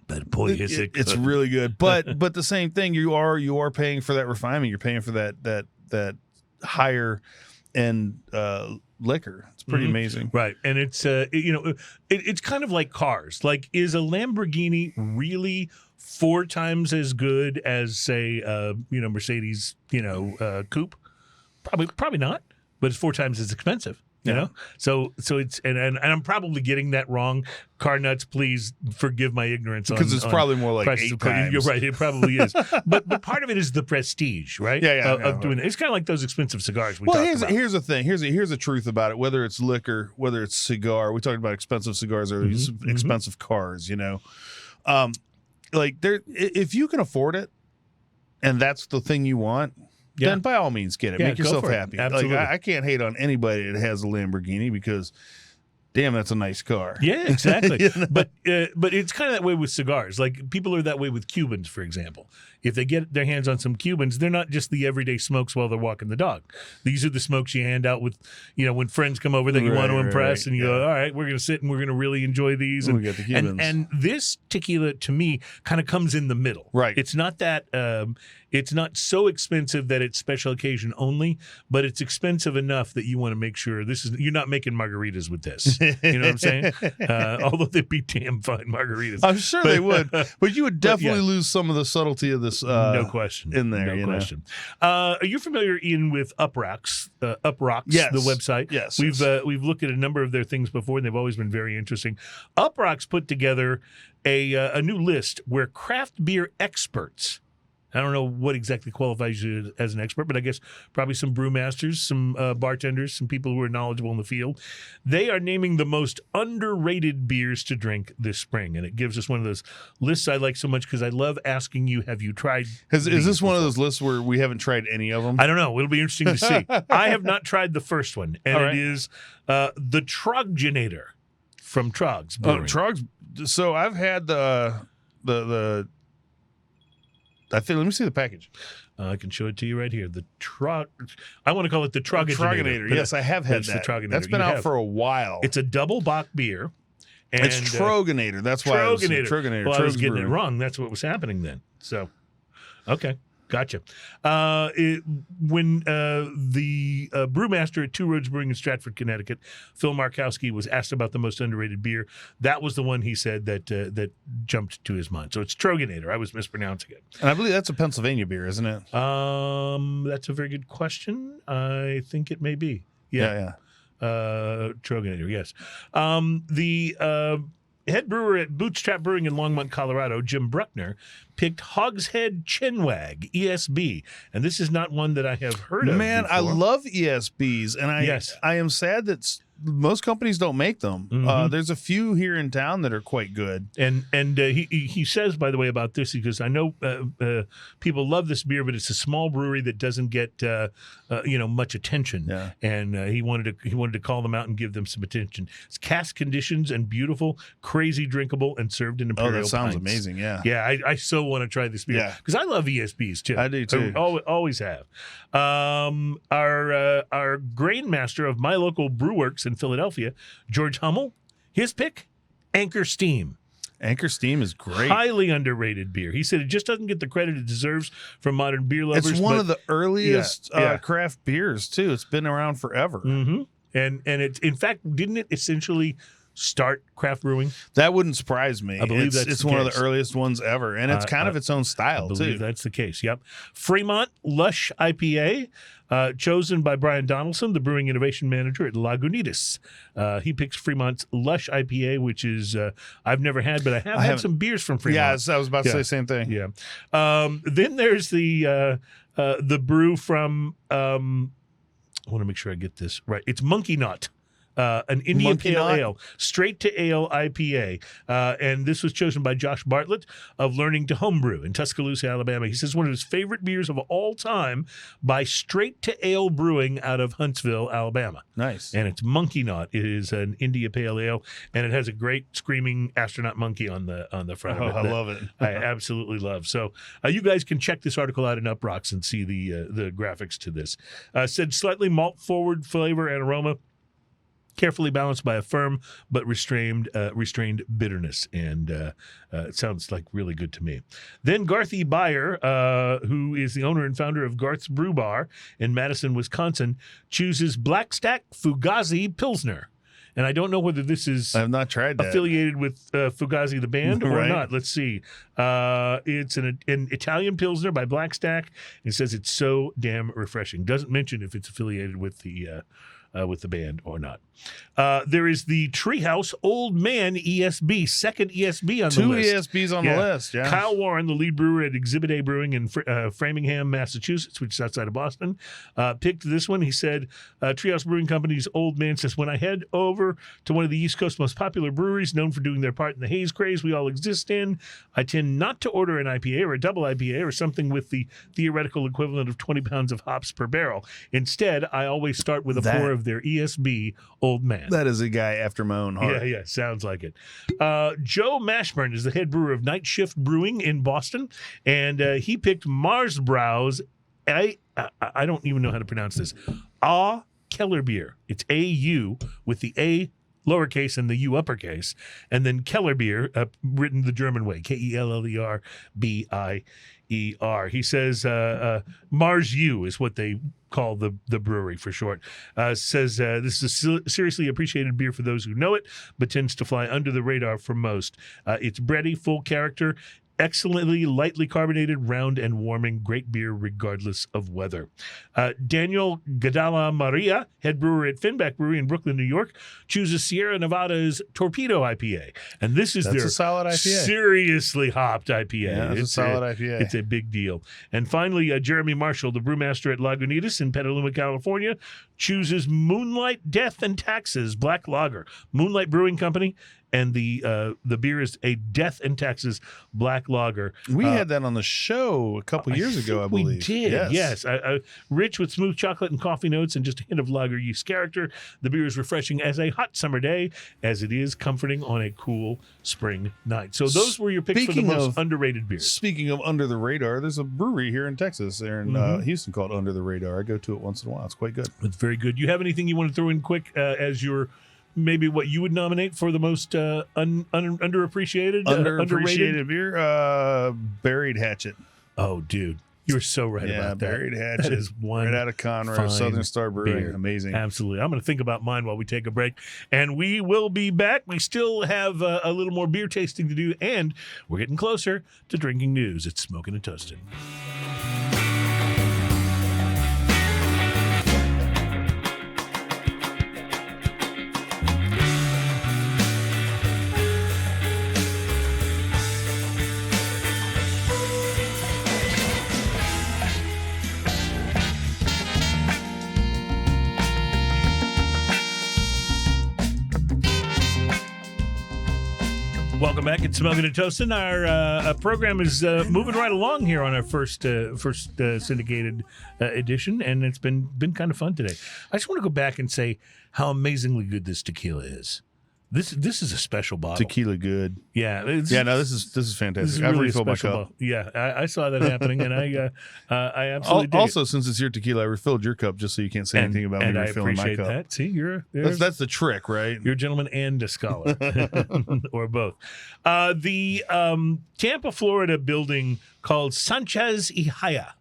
But boy, is it good. It's really good. But the same thing, you are paying for that refinement. You're paying for that higher end liquor. It's pretty amazing. Right. And it's it's kind of like cars. Like, is a Lamborghini really 4 times as good as, say, Mercedes, coupe? Probably not. But it's 4 times as expensive. You know, so it's and I'm probably getting that wrong. Car nuts, please forgive my ignorance. Because it's probably more like 8 times. You're right, it probably is. but part of it is the prestige, right? Of doing it. It's kind of like those expensive cigars we talked about. Here's the thing. Here's the truth about it. Whether it's liquor, whether it's cigar, we talked about expensive cigars or expensive cars. If you can afford it, and that's the thing you want. Yeah. Then by all means get it. Make yourself happy. Absolutely. Like I can't hate on anybody that has a Lamborghini because, damn, that's a nice car. Yeah, exactly. But it's kind of that way with cigars. Like people are that way with Cubans, for example. if they get their hands on some Cubans, they're not just the everyday smokes while they're walking the dog. These are the smokes you hand out with, when friends come over that you want to impress, and you go, all right, we're going to sit and we're going to really enjoy these. And we get the Cubans. And this tequila, to me, kind of comes in the middle. Right. It's not that, it's not so expensive that it's special occasion only, but it's expensive enough that you want to make sure you're not making margaritas with this. You know what I'm saying? Although they'd be damn fine margaritas. I'm sure they would, but you would definitely lose some of the subtlety of this. No question. In there, no question. Are you familiar, Ian, with Uprocks? Yes. The website. Yes. We've looked at a number of their things before, and they've always been very interesting. Uprocks put together a new list where craft beer experts. I don't know what exactly qualifies you as an expert, but I guess probably some brewmasters, some bartenders, some people who are knowledgeable in the field. They are naming the most underrated beers to drink this spring, and it gives us one of those lists I like so much because I love asking you, have you tried Is this one of those lists where we haven't tried any of them? I don't know. It'll be interesting to see. I have not tried the first one, and it is the Troggenator from Trogs Brewing. Trogs. So I've had the I think. Let me see the package. I can show it to you right here. I want to call it the Troggenator. Yes, I have had that. That's been out for a while. It's a double bock beer. And, it's Troggenator. That's why Troggenator. Well, I was getting it wrong. That's what was happening then. So, okay. Gotcha. When the brewmaster at Two Roads Brewing in Stratford, Connecticut, Phil Markowski, was asked about the most underrated beer, that was the one he said that jumped to his mind. So it's Troggenator. I was mispronouncing it. And I believe that's a Pennsylvania beer, isn't it? That's a very good question. I think it may be. Yeah. Troggenator, yes. The head brewer at Bootstrap Brewing in Longmont, Colorado, Jim Bruckner, picked Hogshead Chinwag ESB, and this is not one that I have heard of. Man, before. I love ESBs, and I am sad that most companies don't make them. Mm-hmm. There's a few here in town that are quite good. And he says, by the way, about this, because I know people love this beer, but it's a small brewery that doesn't get much attention. Yeah. And he wanted to call them out and give them some attention. It's cask conditions and beautiful, crazy drinkable, and served in imperial pints. Oh, that sounds pints. amazing. Yeah. Yeah, I so want to try this beer because I love ESBs too. I do too. I always have. Our grain master of my local brewworks in Philadelphia, George Hummel, his pick, Anchor Steam. Anchor Steam is great. Highly underrated beer. He said it just doesn't get the credit it deserves from modern beer lovers. It's one of the earliest craft beers too. It's been around forever. Mm-hmm. And it, in fact, didn't it essentially start craft brewing? That wouldn't surprise me. I believe it's one of the earliest ones ever, and it's kind of its own style I believe too. That's the case. Yep. Fremont Lush IPA, chosen by Brian Donaldson, the brewing innovation manager at Lagunitas. He picks Fremont's Lush IPA, which is I've never had, but I have had some beers from Fremont. Yeah, I was about to say the same thing. Yeah. Then there's the brew from. I want to make sure I get this right. It's Monkey Knot. An India Pale Ale, straight to ale IPA. And this was chosen by Josh Bartlett of Learning to Homebrew in Tuscaloosa, Alabama. He says one of his favorite beers of all time by Straight to Ale Brewing out of Huntsville, Alabama. Nice. And it's Monkey Knot. It is an India Pale Ale, and it has a great screaming astronaut monkey on the front of it. I love it. I absolutely love. So you guys can check this article out in Uprocks and see the graphics to this. Said slightly malt forward flavor and aroma, carefully balanced by a firm but restrained bitterness, and it sounds like really good to me. Then Garth E. Beyer, who is the owner and founder of Garth's Brew Bar in Madison, Wisconsin, chooses Black Stack Fugazi Pilsner. And I don't know whether this is I have not tried that. affiliated with Fugazi the band or Right. not. Let's see. It's an Italian Pilsner by Black Stack. It says it's so damn refreshing. Doesn't mention if it's affiliated with the band or not. There is the Treehouse Old Man ESB, second ESB on the list. 2 ESBs on the list, yeah. Kyle Warren, the lead brewer at Exhibit A Brewing in Framingham, Massachusetts, which is outside of Boston, picked this one. He said, Treehouse Brewing Company's Old Man says, when I head over to one of the East Coast's most popular breweries, known for doing their part in the haze craze we all exist in, I tend not to order an IPA or a double IPA or something with the theoretical equivalent of 20 pounds of hops per barrel. Instead, I always start with a pour of their ESB old man. That is a guy after my own heart. Yeah, sounds like it. Joe Mashburn is the head brewer of Night Shift Brewing in Boston, and he picked Mars Brau's. I don't even know how to pronounce this. Keller beer. It's A-U with the A lowercase and the U uppercase, and then Keller beer, written the German way, Kellerbier. He says Mars U is what they call the brewery for short. Says this is a seriously appreciated beer for those who know it, but tends to fly under the radar for most. It's bready, full character, excellently lightly carbonated, round and warming, great beer regardless of weather. Daniel Gadala Maria, head brewer at Finback Brewery in Brooklyn, New York, chooses Sierra Nevada's Torpedo IPA. And this is their a solid IPA. Seriously hopped IPA. Yeah, it's a solid IPA. It's a big deal. And finally, Jeremy Marshall, the brewmaster at Lagunitas in Petaluma, California, chooses Moonlight Death and Taxes Black Lager. Moonlight Brewing Company. And the beer is a Death and Taxes Black Lager. We had that on the show a couple years ago, I believe. We did, yes. Rich with smooth chocolate and coffee notes and just a hint of lager yeast character. The beer is refreshing as a hot summer day, as it is comforting on a cool spring night. So those were your picks for the most underrated beers. Speaking of under the radar, there's a brewery here in Texas, there in Houston, called Under the Radar. I go to it once in a while. It's quite good. It's very good. You have anything you want to throw in quick as your... Maybe what you would nominate for the most underappreciated, underrated beer? Buried Hatchet. Oh, dude, you're so right about that. Buried Hatchet. That is one right out of Conroe, Southern Star Brewing. Beer. Amazing. Absolutely. I'm going to think about mine while we take a break, and we will be back. We still have a little more beer tasting to do, and we're getting closer to drinking news. It's Smoking and Toasting. Welcome back. It's Smoking and Toasting. Our program is moving right along here on our first syndicated edition, and it's been kind of fun today. I just want to go back and say how amazingly good this tequila is. This is a special bottle. Tequila good. Yeah. This is fantastic. This is I've really refilled my special cup. bottle. Yeah, I saw that happening, and I absolutely dig Also, since it's your tequila, I refilled your cup just so you can't say anything about me refilling my cup. That. See, That's the trick, right? You're a gentleman and a scholar, or both. The Tampa, Florida building called Sanchez y Haya,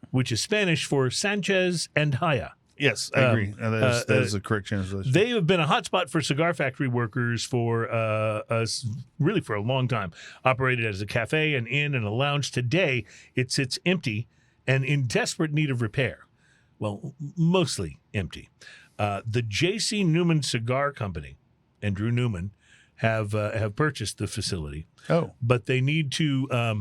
which is Spanish for Sanchez and Haya. Yes, I agree. That is a correct translation. They have been a hotspot for cigar factory workers for really for a long time. Operated as a cafe, an inn, and a lounge. Today, it sits empty and in desperate need of repair. Well, mostly empty. The J.C. Newman Cigar Company and Drew Newman have purchased the facility. Oh, but they need to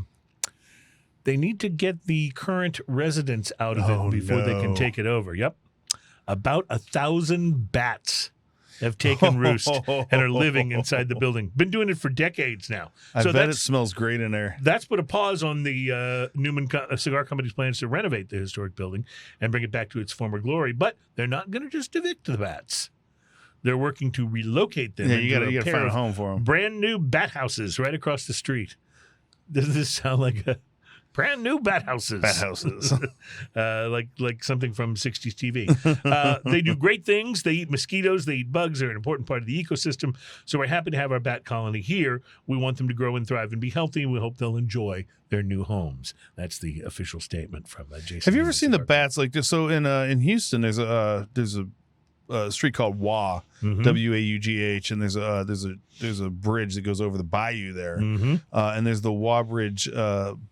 get the current residents out of it before they can take it over. Yep. About 1,000 bats have taken roost and are living inside the building. Been doing it for decades now. I bet it smells great in there. That's put a pause on the Newman Cigar Company's plans to renovate the historic building and bring it back to its former glory. But they're not going to just evict the bats. They're working to relocate them. Yeah, you got to find a home for them. Brand new bat houses right across the street. Does this sound like a brand new bat houses? Bat houses. like something from 60s TV. They do great things. They eat mosquitoes. They eat bugs. They're an important part of the ecosystem. So we're happy to have our bat colony here. We want them to grow and thrive and be healthy. And we hope they'll enjoy their new homes. That's the official statement from Jason. Have you ever seen the bats like this? So in Houston, there's a street called Waugh, W-A-U-G-H, and there's a bridge that goes over the bayou there, and there's the Waugh Bridge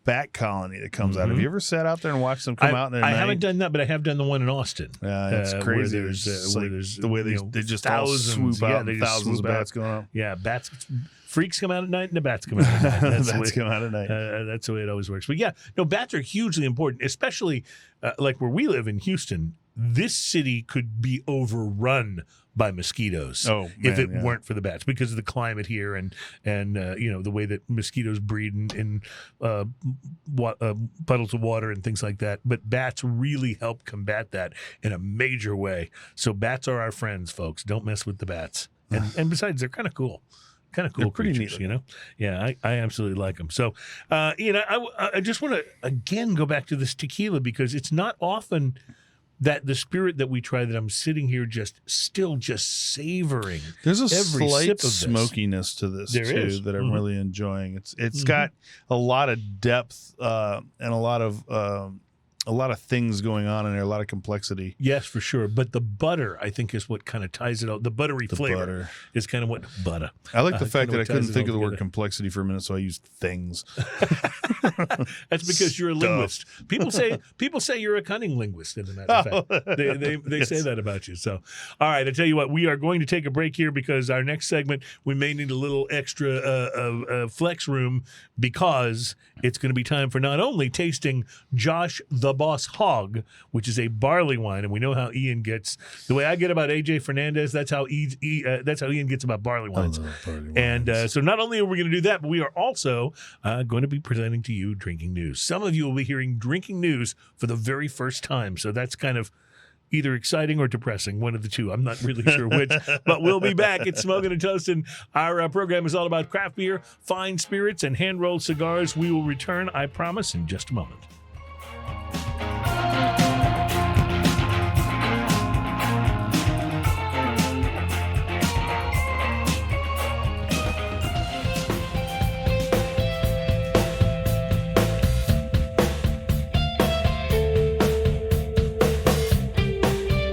bat colony that comes out. Have you ever sat out there and watched them come out? I haven't done that, but I have done the one in Austin. It's crazy. There's the way they just thousands, all swoop out, thousands of bats going on. Yeah, bats. Freaks come out at night and the bats come out at night. Bats come out at night. That's the way it always works. But yeah, no, bats are hugely important, especially like where we live in Houston. this city could be overrun by mosquitoes if it weren't for the bats, because of the climate here and the way that mosquitoes breed in puddles of water and things like that. But bats really help combat that in a major way. So bats are our friends, folks. Don't mess with the bats. And besides, they're kind of cool. Kind of cool, pretty creatures, neat. Yeah, I absolutely like them. So, I just want to again go back to this tequila, because it's not often that the spirit that we try that I'm sitting here just savoring. There's a every slight sip of this. smokiness to this There too is. that I'm really enjoying. It's got a lot of depth and a lot of things going on in there, a lot of complexity. Yes, for sure. But the butter, I think, is what kind of ties it out. The buttery flavor butter. is kind of what butter. I like the fact that I couldn't think of the word together. complexity for a minute, so I used things. That's because you're a linguist. People say you're a cunning linguist, as a matter of fact. They say that about you. So, all right, I tell you what, we are going to take a break here, because our next segment, we may need a little extra flex room, because it's going to be time for not only tasting Josh the Boss Hog, which is a barley wine, and we know how Ian gets. The way I get about AJ Fernandez, that's how Ian gets about barley wines. And so not only are we going to do that, but we are also going to be presenting to you drinking news. Some of you will be hearing drinking news for the very first time, so that's kind of either exciting or depressing, one of the two. I'm not really sure which, but we'll be back. It's Smoking and Toasting. Our program is all about craft beer, fine spirits, and hand-rolled cigars. We will return, I promise, in just a moment.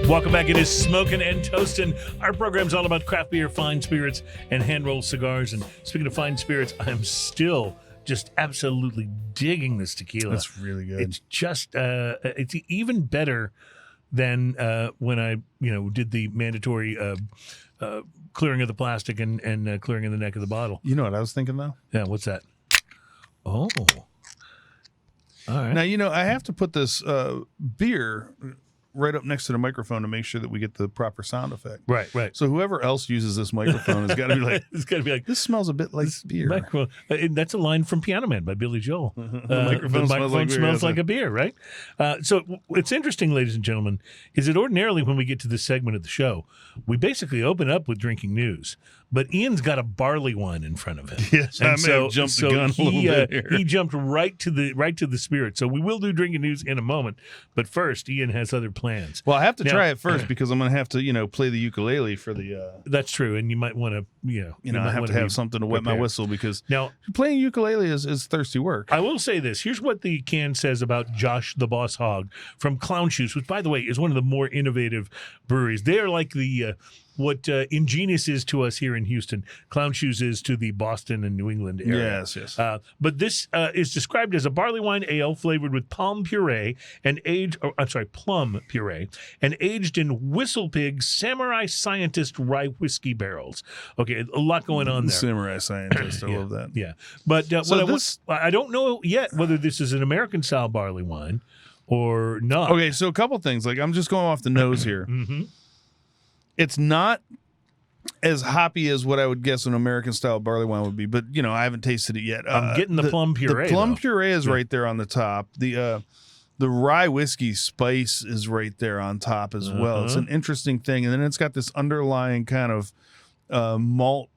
Welcome back. It is Smoking and Toasting. Our program's all about craft beer, fine spirits, and hand-rolled cigars. And speaking of fine spirits, I am still just absolutely digging this tequila. That's really good. It's just, it's even better than when I, did the mandatory clearing of the plastic and clearing of the neck of the bottle. You know what I was thinking, though? Yeah, what's that? Oh. All right. Now, I have to put this beer right up next to the microphone to make sure that we get the proper sound effect. Right. So whoever else uses this microphone has got to be like, it's got to be like, this smells a bit like beer. Microphone. That's a line from Piano Man by Billy Joel. The microphone smells like a beer, right? So it's interesting, ladies and gentlemen, is that ordinarily when we get to this segment of the show, we basically open up with drinking news. But Ian's got a barley wine in front of him. Yes, I may have jumped the gun a little bit here. He jumped right to the spirit. So we will do drinking news in a moment. But first, Ian has other plans. Well, I have to try it first because I'm going to have to, play the ukulele for the. That's true, and you might want to, I have to have something to wet my whistle because now playing ukulele is thirsty work. I will say this. Here's what the can says about Josh the Boss Hog from Clown Shoes, which, by the way, is one of the more innovative breweries. They are like the what Ingenious is to us here in Houston, Clown Shoes is to the Boston and New England area. Yes. But this is described as a barley wine ale flavored with plum puree and aged in Whistle Pig Samurai Scientist rye whiskey barrels. Okay, a lot going on there. Samurai Scientist, I love that. Yeah, but I don't know yet whether this is an American style barley wine or not. Okay, so a couple things. Like I'm just going off the nose here. Mm-hmm. It's not as hoppy as what I would guess an American style barley wine would be, but I haven't tasted it yet. I'm getting the plum puree. The plum puree is right there on the top. The rye whiskey spice is right there on top as well. It's an interesting thing, and then it's got this underlying kind of malt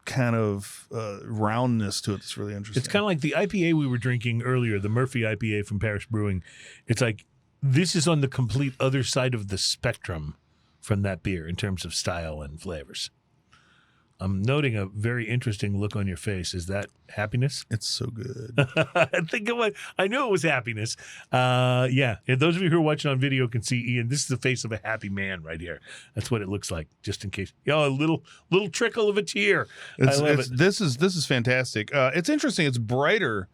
kind of roundness to it. It's really interesting. It's kind of like the IPA we were drinking earlier, the Murphy IPA from Parish Brewing. It's like this is on the complete other side of the spectrum from that beer in terms of style and flavors. I'm noting a very interesting look on your face. Is that happiness? It's so good. I knew it was happiness. Yeah. And those of you who are watching on video can see Ian. This is the face of a happy man right here. That's what it looks like, just in case. A little trickle of a tear. I love it. This is fantastic. It's interesting. It's brighter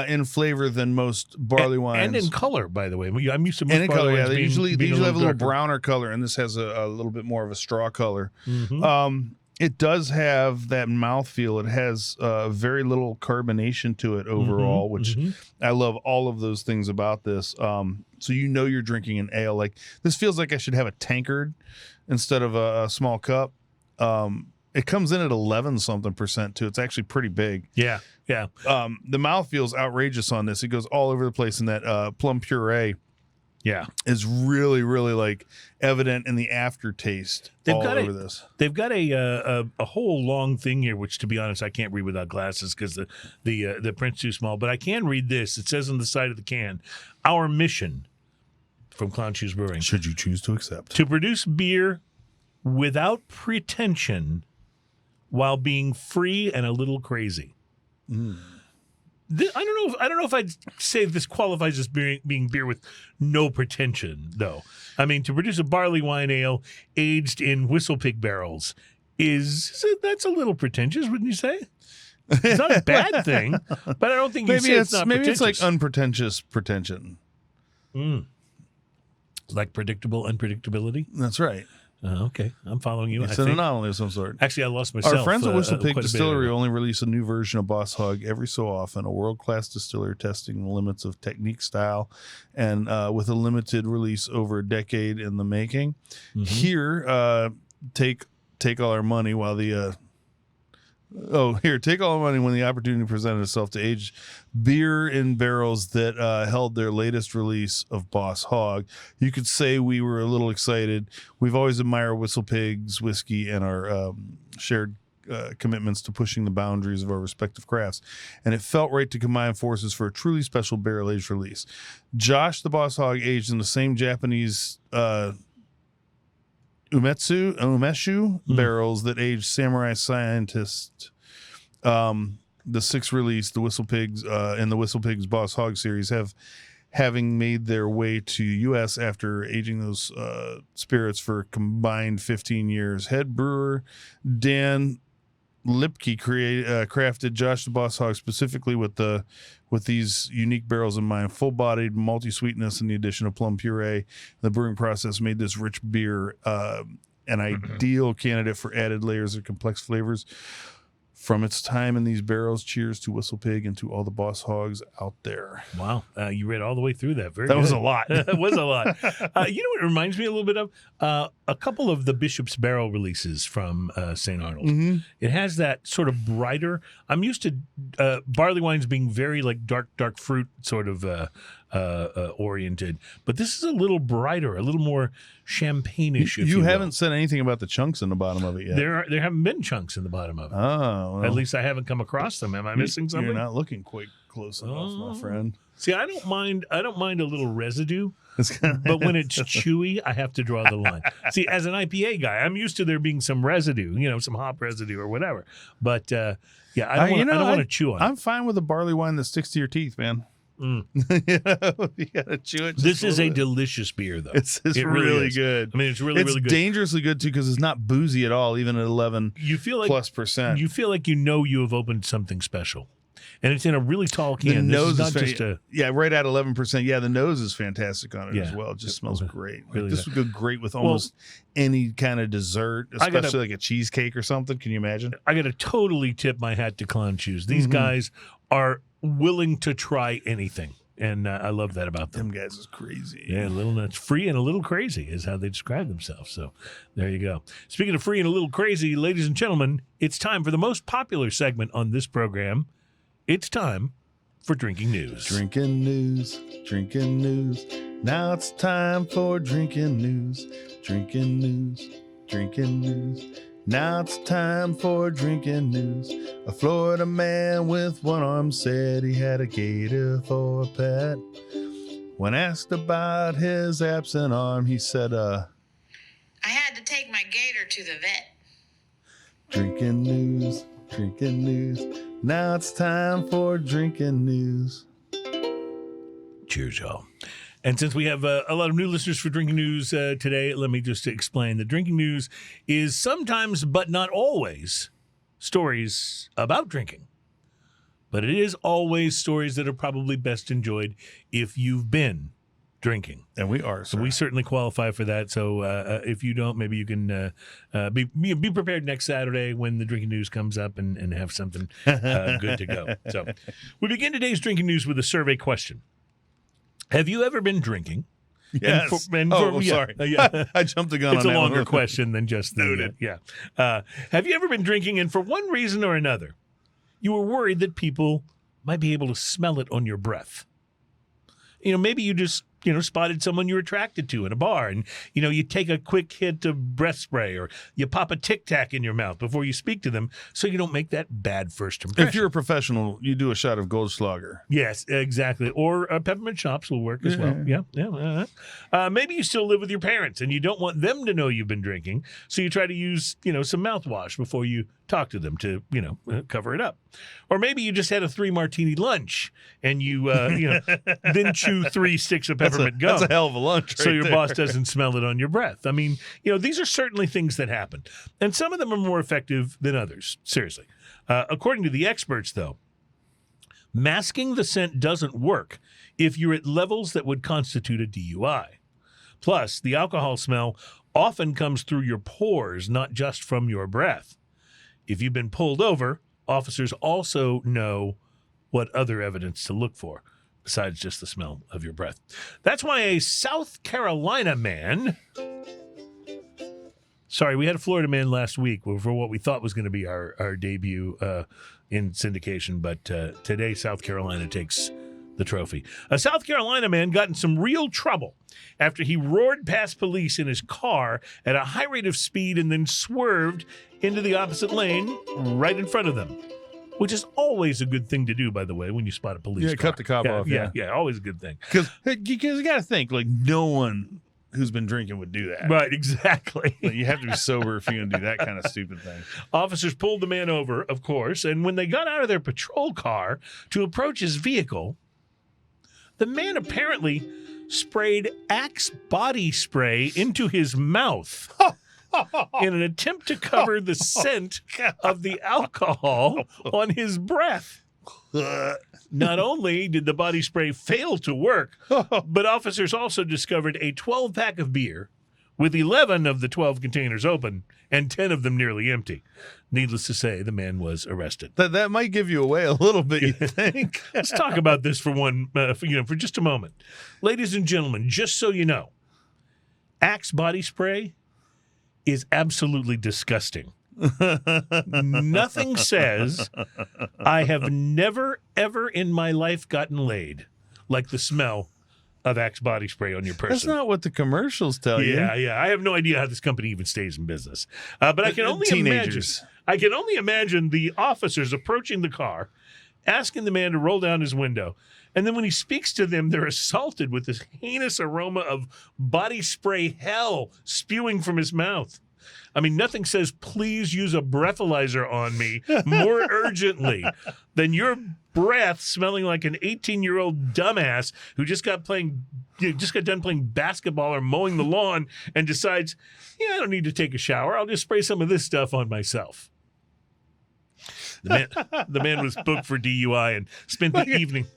in flavor than most barley wines, and in color. By the way, I'm used to most and in color. Yeah, they being, usually being have a little darker. browner color, and this has a little bit more of a straw color. Mm-hmm. It does have that mouthfeel. It has very little carbonation to it overall, which I love all of those things about this. So you're drinking an ale. Like, this feels like I should have a tankard instead of a small cup. It comes in at 11-something% too. It's actually pretty big. Yeah. The mouthfeel's outrageous on this. It goes all over the place, and that plum puree is really, really like evident in the aftertaste over this. They've got a whole long thing here, which, to be honest, I can't read without glasses because the print's too small. But I can read this. It says on the side of the can, "Our mission," from Clown Shoes Brewing, should you choose to accept, "to produce beer without pretension while being free and a little crazy." I don't know if I'd say this qualifies as being beer with no pretension, though. I mean, to produce a barley wine ale aged in whistle pig barrels that's a little pretentious, wouldn't you say? It's not a bad thing, but I don't think it's not maybe pretentious. it's like unpretentious pretension. Like predictable unpredictability. That's right. Okay, I'm following you. It's an anomaly of some sort. Actually, I lost myself. Our friends at Whistle Pig Distillery only release a new version of Boss Hog every so often. A world-class distiller testing the limits of technique, style, and with a limited release over a decade in the making. Here, take all our money while the take all our money when the opportunity presented itself to age beer in barrels that held their latest release of Boss Hog. You could say we were a little excited. We've always admired Whistle Pig's whiskey and our shared commitments to pushing the boundaries of our respective crafts, and it felt right to combine forces for a truly special barrel-aged release. Josh the Boss Hog aged in the same Japanese umeshu barrels that aged Samurai Scientist. The sixth release, the Whistle Pigs in the Whistle Pigs Boss Hog series, having made their way to U.S. after aging those spirits for a combined 15 years. Head brewer Dan Lipke crafted Josh the Boss Hog specifically with these unique barrels in mind. Full-bodied, multi-sweetness, and the addition of plum puree. The brewing process made this rich beer an ideal candidate for added layers of complex flavors. From its time in these barrels, cheers to Whistle Pig and to all the Boss Hogs out there. Wow. You read all the way through that. That was a lot. It was a lot. You know what it reminds me a little bit of? A couple of the Bishop's Barrel releases from St. Arnold. It has that sort of brighter. I'm used to barley wines being very like dark fruit sort of oriented, but this is a little brighter, a little more champagne-ish. You haven't said anything about the chunks in the bottom of it yet. There haven't been chunks in the bottom of it. Oh, well, at least I haven't come across them. Am I missing something? You're not looking quite close enough, my friend. See, I don't mind a little residue, but when it's chewy, I have to draw the line. See, as an IPA guy, I'm used to there being some residue, some hop residue or whatever. But I don't want to chew on it. I'm fine with a barley wine that sticks to your teeth, man. You gotta chew it. This is a delicious beer, though. It's really good. I mean, it's really good. Dangerously good too, because it's not boozy at all, even at 11 plus percent. You feel like you have opened something special, and it's in a really tall can. The nose is right at 11%. Yeah, the nose is fantastic on it as well. It just smells great. Really this would go great with almost any kind of dessert, especially like a cheesecake or something. Can you imagine? I got to totally tip my hat to Clown Shoes. These guys are willing to try anything, and I love that about them. Them guys is crazy. Yeah, a little nuts, free and a little crazy is how they describe themselves. So there you go. Speaking of free and a little crazy, ladies and gentlemen, it's time for the most popular segment on this program. It's time for Drinking News. Drinking news. Now it's time for drinking news. Drinking news. Now it's time for drinking news. A Florida man with one arm said he had a gator for a pet. When asked about his absent arm, he said, I had to take my gator to the vet. Drinking news. Now it's time for drinking news. Cheers, y'all. And since we have a lot of new listeners for Drinking News today, let me just explain. The Drinking News is sometimes, but not always, stories about drinking. But it is always stories that are probably best enjoyed if you've been drinking. And we are, So sir. we certainly qualify for that. So if you don't, maybe you can be prepared next Saturday when the drinking news comes up and have something good to go. So we begin today's drinking news with a survey question. Have you ever been drinking? Yes. Sorry. I jumped the gun It's on a that longer one. question than just the have you ever been drinking and for one reason or another, you were worried that people might be able to smell it on your breath? Maybe you just spotted someone you're attracted to in a bar and, you take a quick hit of breath spray or you pop a Tic Tac in your mouth before you speak to them so you don't make that bad first impression. If you're a professional, you do a shot of Goldschlager. Yes, exactly. Or peppermint schnapps will work as well. Yeah. Maybe you still live with your parents and you don't want them to know you've been drinking, so you try to use, some mouthwash before you talk to them to, cover it up. Or maybe you just had a 3-martini lunch and you, then chew 3 sticks of peppermint gum. That's a hell of a lunch So right your there. boss doesn't smell it on your breath. I mean, these are certainly things that happen. And some of them are more effective than others. Seriously. According to the experts, though, masking the scent doesn't work if you're at levels that would constitute a DUI. Plus, the alcohol smell often comes through your pores, not just from your breath. If you've been pulled over, officers also know what other evidence to look for besides just the smell of your breath. That's why a South Carolina man... Sorry, we had a Florida man last week for what we thought was going to be our debut in syndication, but today South Carolina takes the trophy. A South Carolina man got in some real trouble after he roared past police in his car at a high rate of speed and then swerved into the opposite lane right in front of them, which is always a good thing to do, by the way, when you spot a police car. Cut the cop off. Yeah, always a good thing. Because you got to think, no one who's been drinking would do that. Right, exactly. You have to be sober if you're going to do that kind of stupid thing. Officers pulled the man over, of course, and when they got out of their patrol car to approach his vehicle, the man apparently sprayed Axe body spray into his mouth in an attempt to cover the scent of the alcohol on his breath. Not only did the body spray fail to work, but officers also discovered a 12-pack of beer with 11 of the 12 containers open and 10 of them nearly empty. Needless to say, the man was arrested. That might give you away a little bit, you think? Let's talk about this for just a moment. Ladies and gentlemen, just so you know, Axe body spray is absolutely disgusting. Nothing says I have never, ever in my life gotten laid like the smell of Axe body spray on your person. That's not what the commercials tell you. Yeah. I have no idea how this company even stays in business. But I can only Teenagers. imagine the officers approaching the car, asking the man to roll down his window. And then when he speaks to them, they're assaulted with this heinous aroma of body spray hell spewing from his mouth. I mean, nothing says, please use a breathalyzer on me more urgently than your breath smelling like an 18-year-old dumbass who just got done playing basketball or mowing the lawn and decides, I don't need to take a shower. I'll just spray some of this stuff on myself. The man was booked for DUI and spent the evening.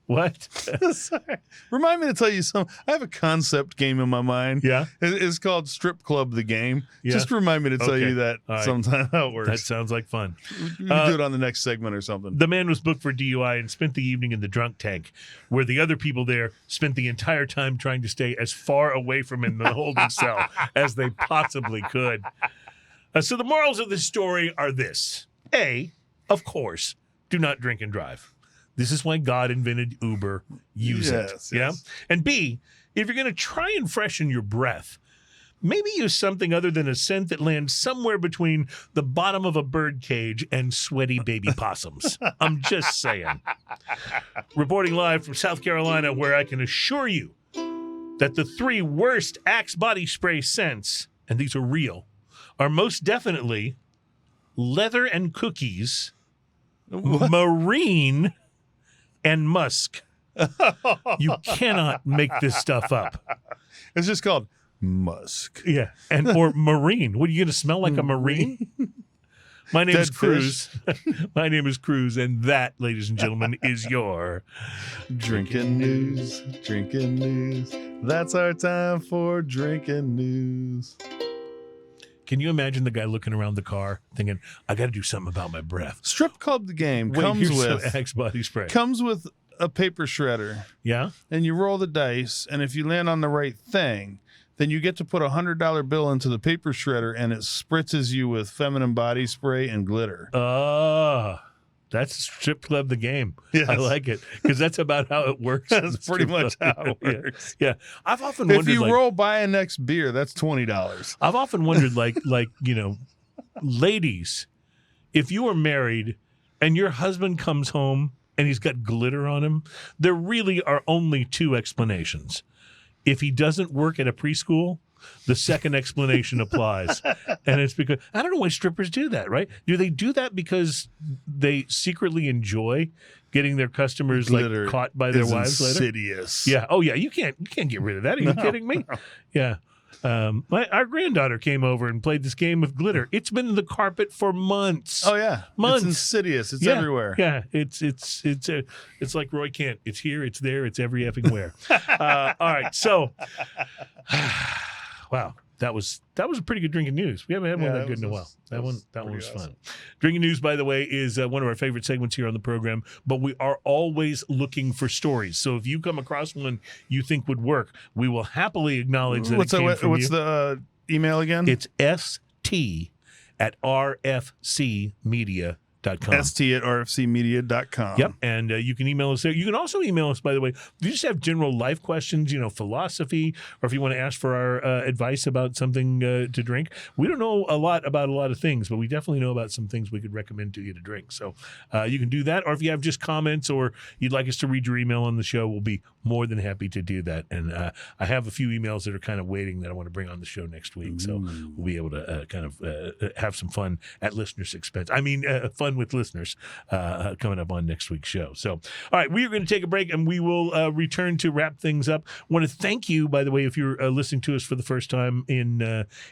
What? Sorry. Remind me to tell you something. I have a concept game in my mind. Yeah? It's called Strip Club the Game. Yeah. Just remind me to tell you that sometime how it works. That sounds like fun. We can do it on the next segment or something. The man was booked for DUI and spent the evening in the drunk tank, where the other people there spent the entire time trying to stay as far away from him in the holding cell as they possibly could. So the morals of this story are this. A, of course, do not drink and drive. This is why God invented Uber. Use it. Yeah. And B, if you're going to try and freshen your breath, maybe use something other than a scent that lands somewhere between the bottom of a bird cage and sweaty baby possums. I'm just saying. Reporting live from South Carolina, where I can assure you that the 3 worst Axe body spray scents, and these are real, are most definitely leather and cookies, marine, and musk. You cannot make this stuff up. It's just called musk. Yeah, or marine. What, are you going to smell like a marine? My name is Dead Cruz. My name is Cruz, and that, ladies and gentlemen, is your Drinking news, drinking news. That's our time for drinking news. Can you imagine the guy looking around the car thinking, I got to do something about my breath? Strip Club the game Wait, comes here's with some Axe body spray. comes with a paper shredder, Yeah? and you roll the dice, and if you land on the right thing, then you get to put $100 bill into the paper shredder, and it spritzes you with feminine body spray and glitter. That's Strip Club the game. Yes. I like it because that's about how it works. in That's the pretty strip much club. how it works. Yeah. I've often If wondered, you like, roll buy a next beer, that's $20. I've often wondered, like, ladies, if you are married and your husband comes home and he's got glitter on him, there really are only two explanations. If he doesn't work at a preschool, the second explanation applies. And it's because, I don't know why strippers do that, right? Do they do that because they secretly enjoy getting their customers Glitter like caught by their is wives later? insidious. Yeah. Oh, yeah. You can't get rid of that. Are you kidding me? Yeah. Our granddaughter came over and played this game with glitter. It's been in the carpet for months. Oh yeah, Months. It's insidious. It's Yeah, everywhere. Yeah, it's like Roy Kent. It's here, it's there, it's every effing where. All right, so wow, that was a pretty good drinking news. We haven't had one that good in a while. That one was awesome. fun. Drinking news, by the way, is one of our favorite segments here on the program. But we are always looking for stories. So if you come across one you think would work, we will happily acknowledge that What's it came from what's you. the email again? It's st@rfcmedia.com. st@rfcmedia.com. Yep, and you can email us there. You can also email us, by the way, if you just have general life questions, philosophy, or if you want to ask for our advice about something to drink. We don't know a lot about a lot of things, but we definitely know about some things we could recommend to you to drink. So you can do that, or if you have just comments or you'd like us to read your email on the show, we'll be more than happy to do that. And I have a few emails that are kind of waiting that I want to bring on the show next week, so we'll be able to kind of have some fun at listeners' expense. I mean, fun with listeners coming up on next week's show. So, all right, we are going to take a break and we will return to wrap things up. Want to thank you, by the way, if you're listening to us for the first time in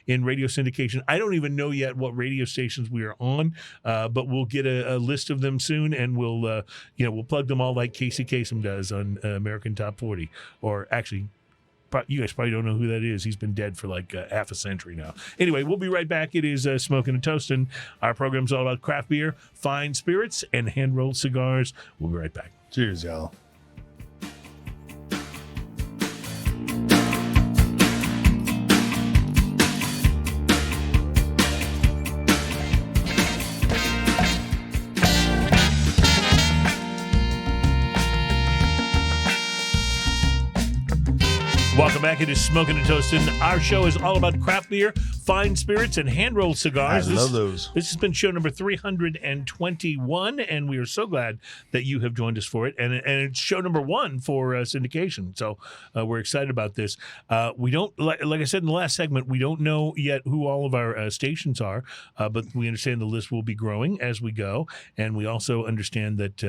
radio syndication. I don't even know yet what radio stations we are on, but we'll get a list of them soon, and we'll plug them all like Casey Kasem does on American Top 40, or actually. You guys probably don't know who that is. He's been dead for like half a century now. Anyway, we'll be right back. It is Smoking and Toasting. Our program's all about craft beer, fine spirits, and hand-rolled cigars. We'll be right back. Cheers, y'all. Welcome back. It is Smoking and Toasting. Our show is all about craft beer, fine spirits, and hand-rolled cigars. I love those. This has been show number 321, and we are so glad that you have joined us for it. And it's show number 1 for syndication. So we're excited about this. We don't, like I said in the last segment, we don't know yet who all of our stations are, but we understand the list will be growing as we go. And we also understand that,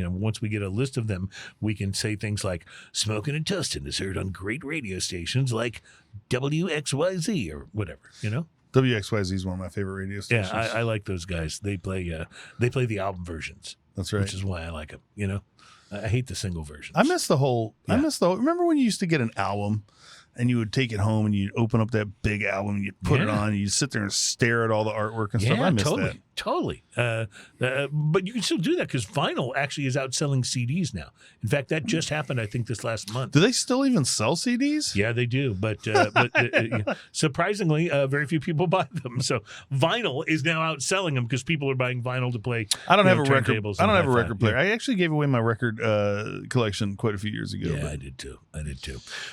once we get a list of them, we can say things like Smoking and Toasting is heard on great radio stations like WXYZ or whatever, WXYZ is one of my favorite radio stations. Yeah, I like those guys. They play the album versions. That's right. Which is why I like them. I hate the single versions. I miss the whole. Remember when you used to get an album, and you would take it home and you'd open up that big album and you'd put it on and you'd sit there and stare at all the artwork and stuff. I miss that. Totally. But you can still do that because vinyl actually is outselling CDs now. In fact, that just happened, I think, this last month. Do they still even sell CDs? Yeah, they do. But surprisingly, very few people buy them. So vinyl is now outselling them because people are buying vinyl to play. I don't have a record. turntables I don't and have a record player. Yeah. I actually gave away my record collection quite a few years ago. Yeah, I did too.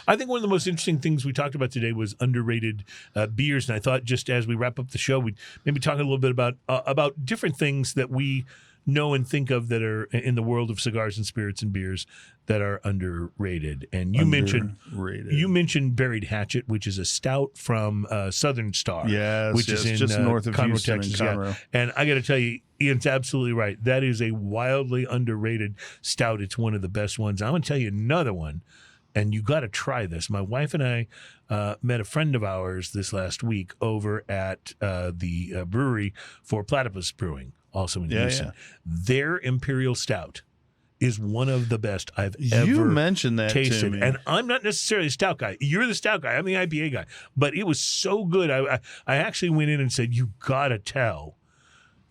I think one of the most interesting things we talked about today was underrated beers, and I thought just as we wrap up the show, we'd maybe talk a little bit about different things that we know and think of that are in the world of cigars and spirits and beers that are underrated. And you mentioned Buried Hatchet, which is a stout from Southern Star, which is in just north of Conroe, Houston, Texas. in Conroe. And I got to tell you, Ian's absolutely right. That is a wildly underrated stout. It's one of the best ones. I'm going to tell you another one and you got to try this. My wife and I met a friend of ours this last week over at the brewery for Platypus Brewing, also in Houston. Their Imperial Stout is one of the best I've ever mentioned that tasted. to me. And I'm not necessarily a stout guy. You're the stout guy. I'm the IPA guy. But it was so good. I actually went in and said, you got to tell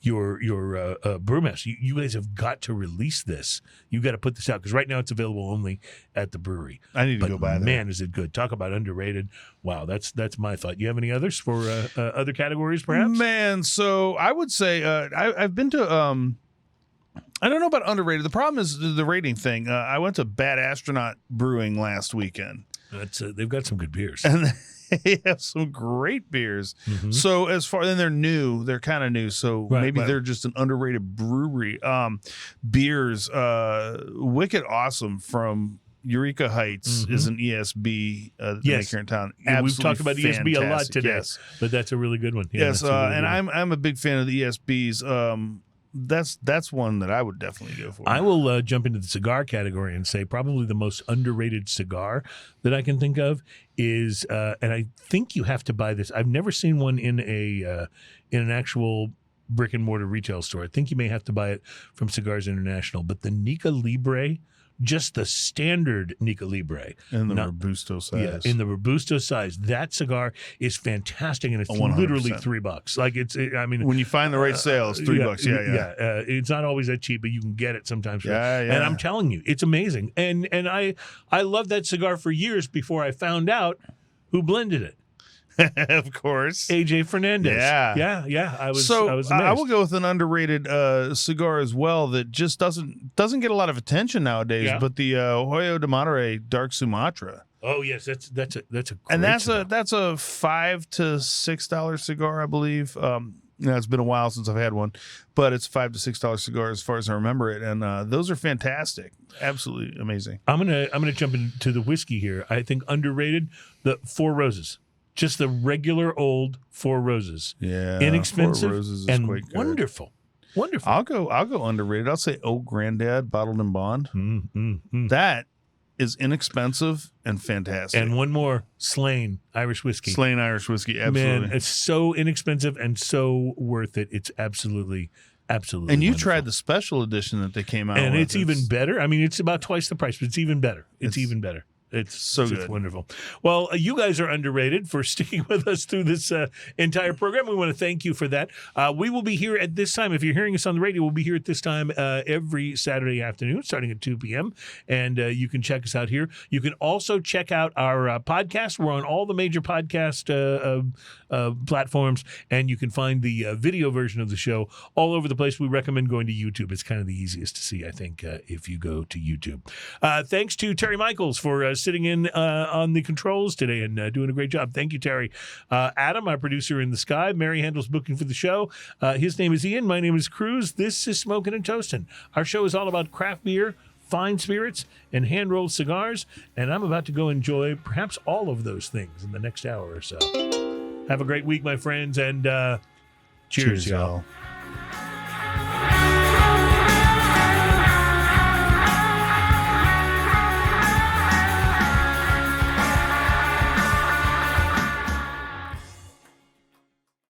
your brewmaster, you guys have got to release this. You got to put this out, because right now it's available only at the brewery. I need to go buy that. Man, is it good. Talk about underrated. Wow, that's my thought. You have any others for other categories, perhaps? Man, so I would say I've been to I don't know about underrated. The problem is the rating thing. I went to Bad Astronaut Brewing last weekend. They've got some good beers. And they have some great beers. Mm-hmm. So as far, then they're new. They're kind of new. So maybe they're just an underrated brewery. Beers, Wicked Awesome from Eureka Heights is an ESB that they make here in town. We've talked about ESB a lot today, but that's a really good one. Yeah, yes, and I'm a big fan of the ESBs. That's one that I would definitely go for. I will jump into the cigar category and say probably the most underrated cigar that I can think of is, and I think you have to buy this. I've never seen one in an actual brick and mortar retail store. I think you may have to buy it from Cigars International. But the Nica Libre, just the standard Nica Libre. In the Robusto size. Yeah, in the Robusto size. That cigar is fantastic, and it's 100%. literally $3. Like I mean, when you find the right sale, it's $3. Yeah. It's not always that cheap, but you can get it sometimes. Yeah. And I'm telling you, it's amazing. And I loved that cigar for years before I found out who blended it. Of course, AJ Fernandez. Yeah. I was amazed. I will go with an underrated cigar as well that just doesn't get a lot of attention nowadays. Yeah. But the Hoyo de Monterrey Dark Sumatra. Oh yes, that's a great And that's cigar. a $5 to $6 cigar, I believe. It's been a while since I've had one, but it's $5 to $6 cigar as far as I remember it, and those are fantastic, absolutely amazing. I'm gonna jump into the whiskey here. I think underrated, the Four Roses. Just the regular old Four Roses. Yeah, inexpensive Four Roses is and quite good. wonderful. I'll go underrated. I'll say Old Granddad Bottled in Bond. That is inexpensive and fantastic. And one more, Slane Irish whiskey. Slane Irish whiskey, absolutely. Man, it's so inexpensive and so worth it. It's absolutely. And you wonderful. Tried the special edition that they came out and with. it's even better. I mean, it's about twice the price, but it's even better. It's even better. It's so good. It's wonderful. Well, you guys are underrated for sticking with us through this entire program. We want to thank you for that. We will be here at this time. If you're hearing us on the radio, we'll be here at this time every Saturday afternoon, starting at 2 p.m. And you can check us out here. You can also check out our podcast. We're on all the major podcast platforms, and you can find the video version of the show all over the place. We recommend going to YouTube. It's kind of the easiest to see, I think, if you go to YouTube. Thanks to Terry Michaels for sitting in on the controls today and doing a great job. Thank you, Terry. Adam, our producer in the sky. Mary handles booking for the show. His name is Ian. My name is Cruz. This is Smoking and Toasting. Our show is all about craft beer, fine spirits, and hand-rolled cigars, and I'm about to go enjoy perhaps all of those things in the next hour or so. Have a great week, my friends, and cheers, y'all.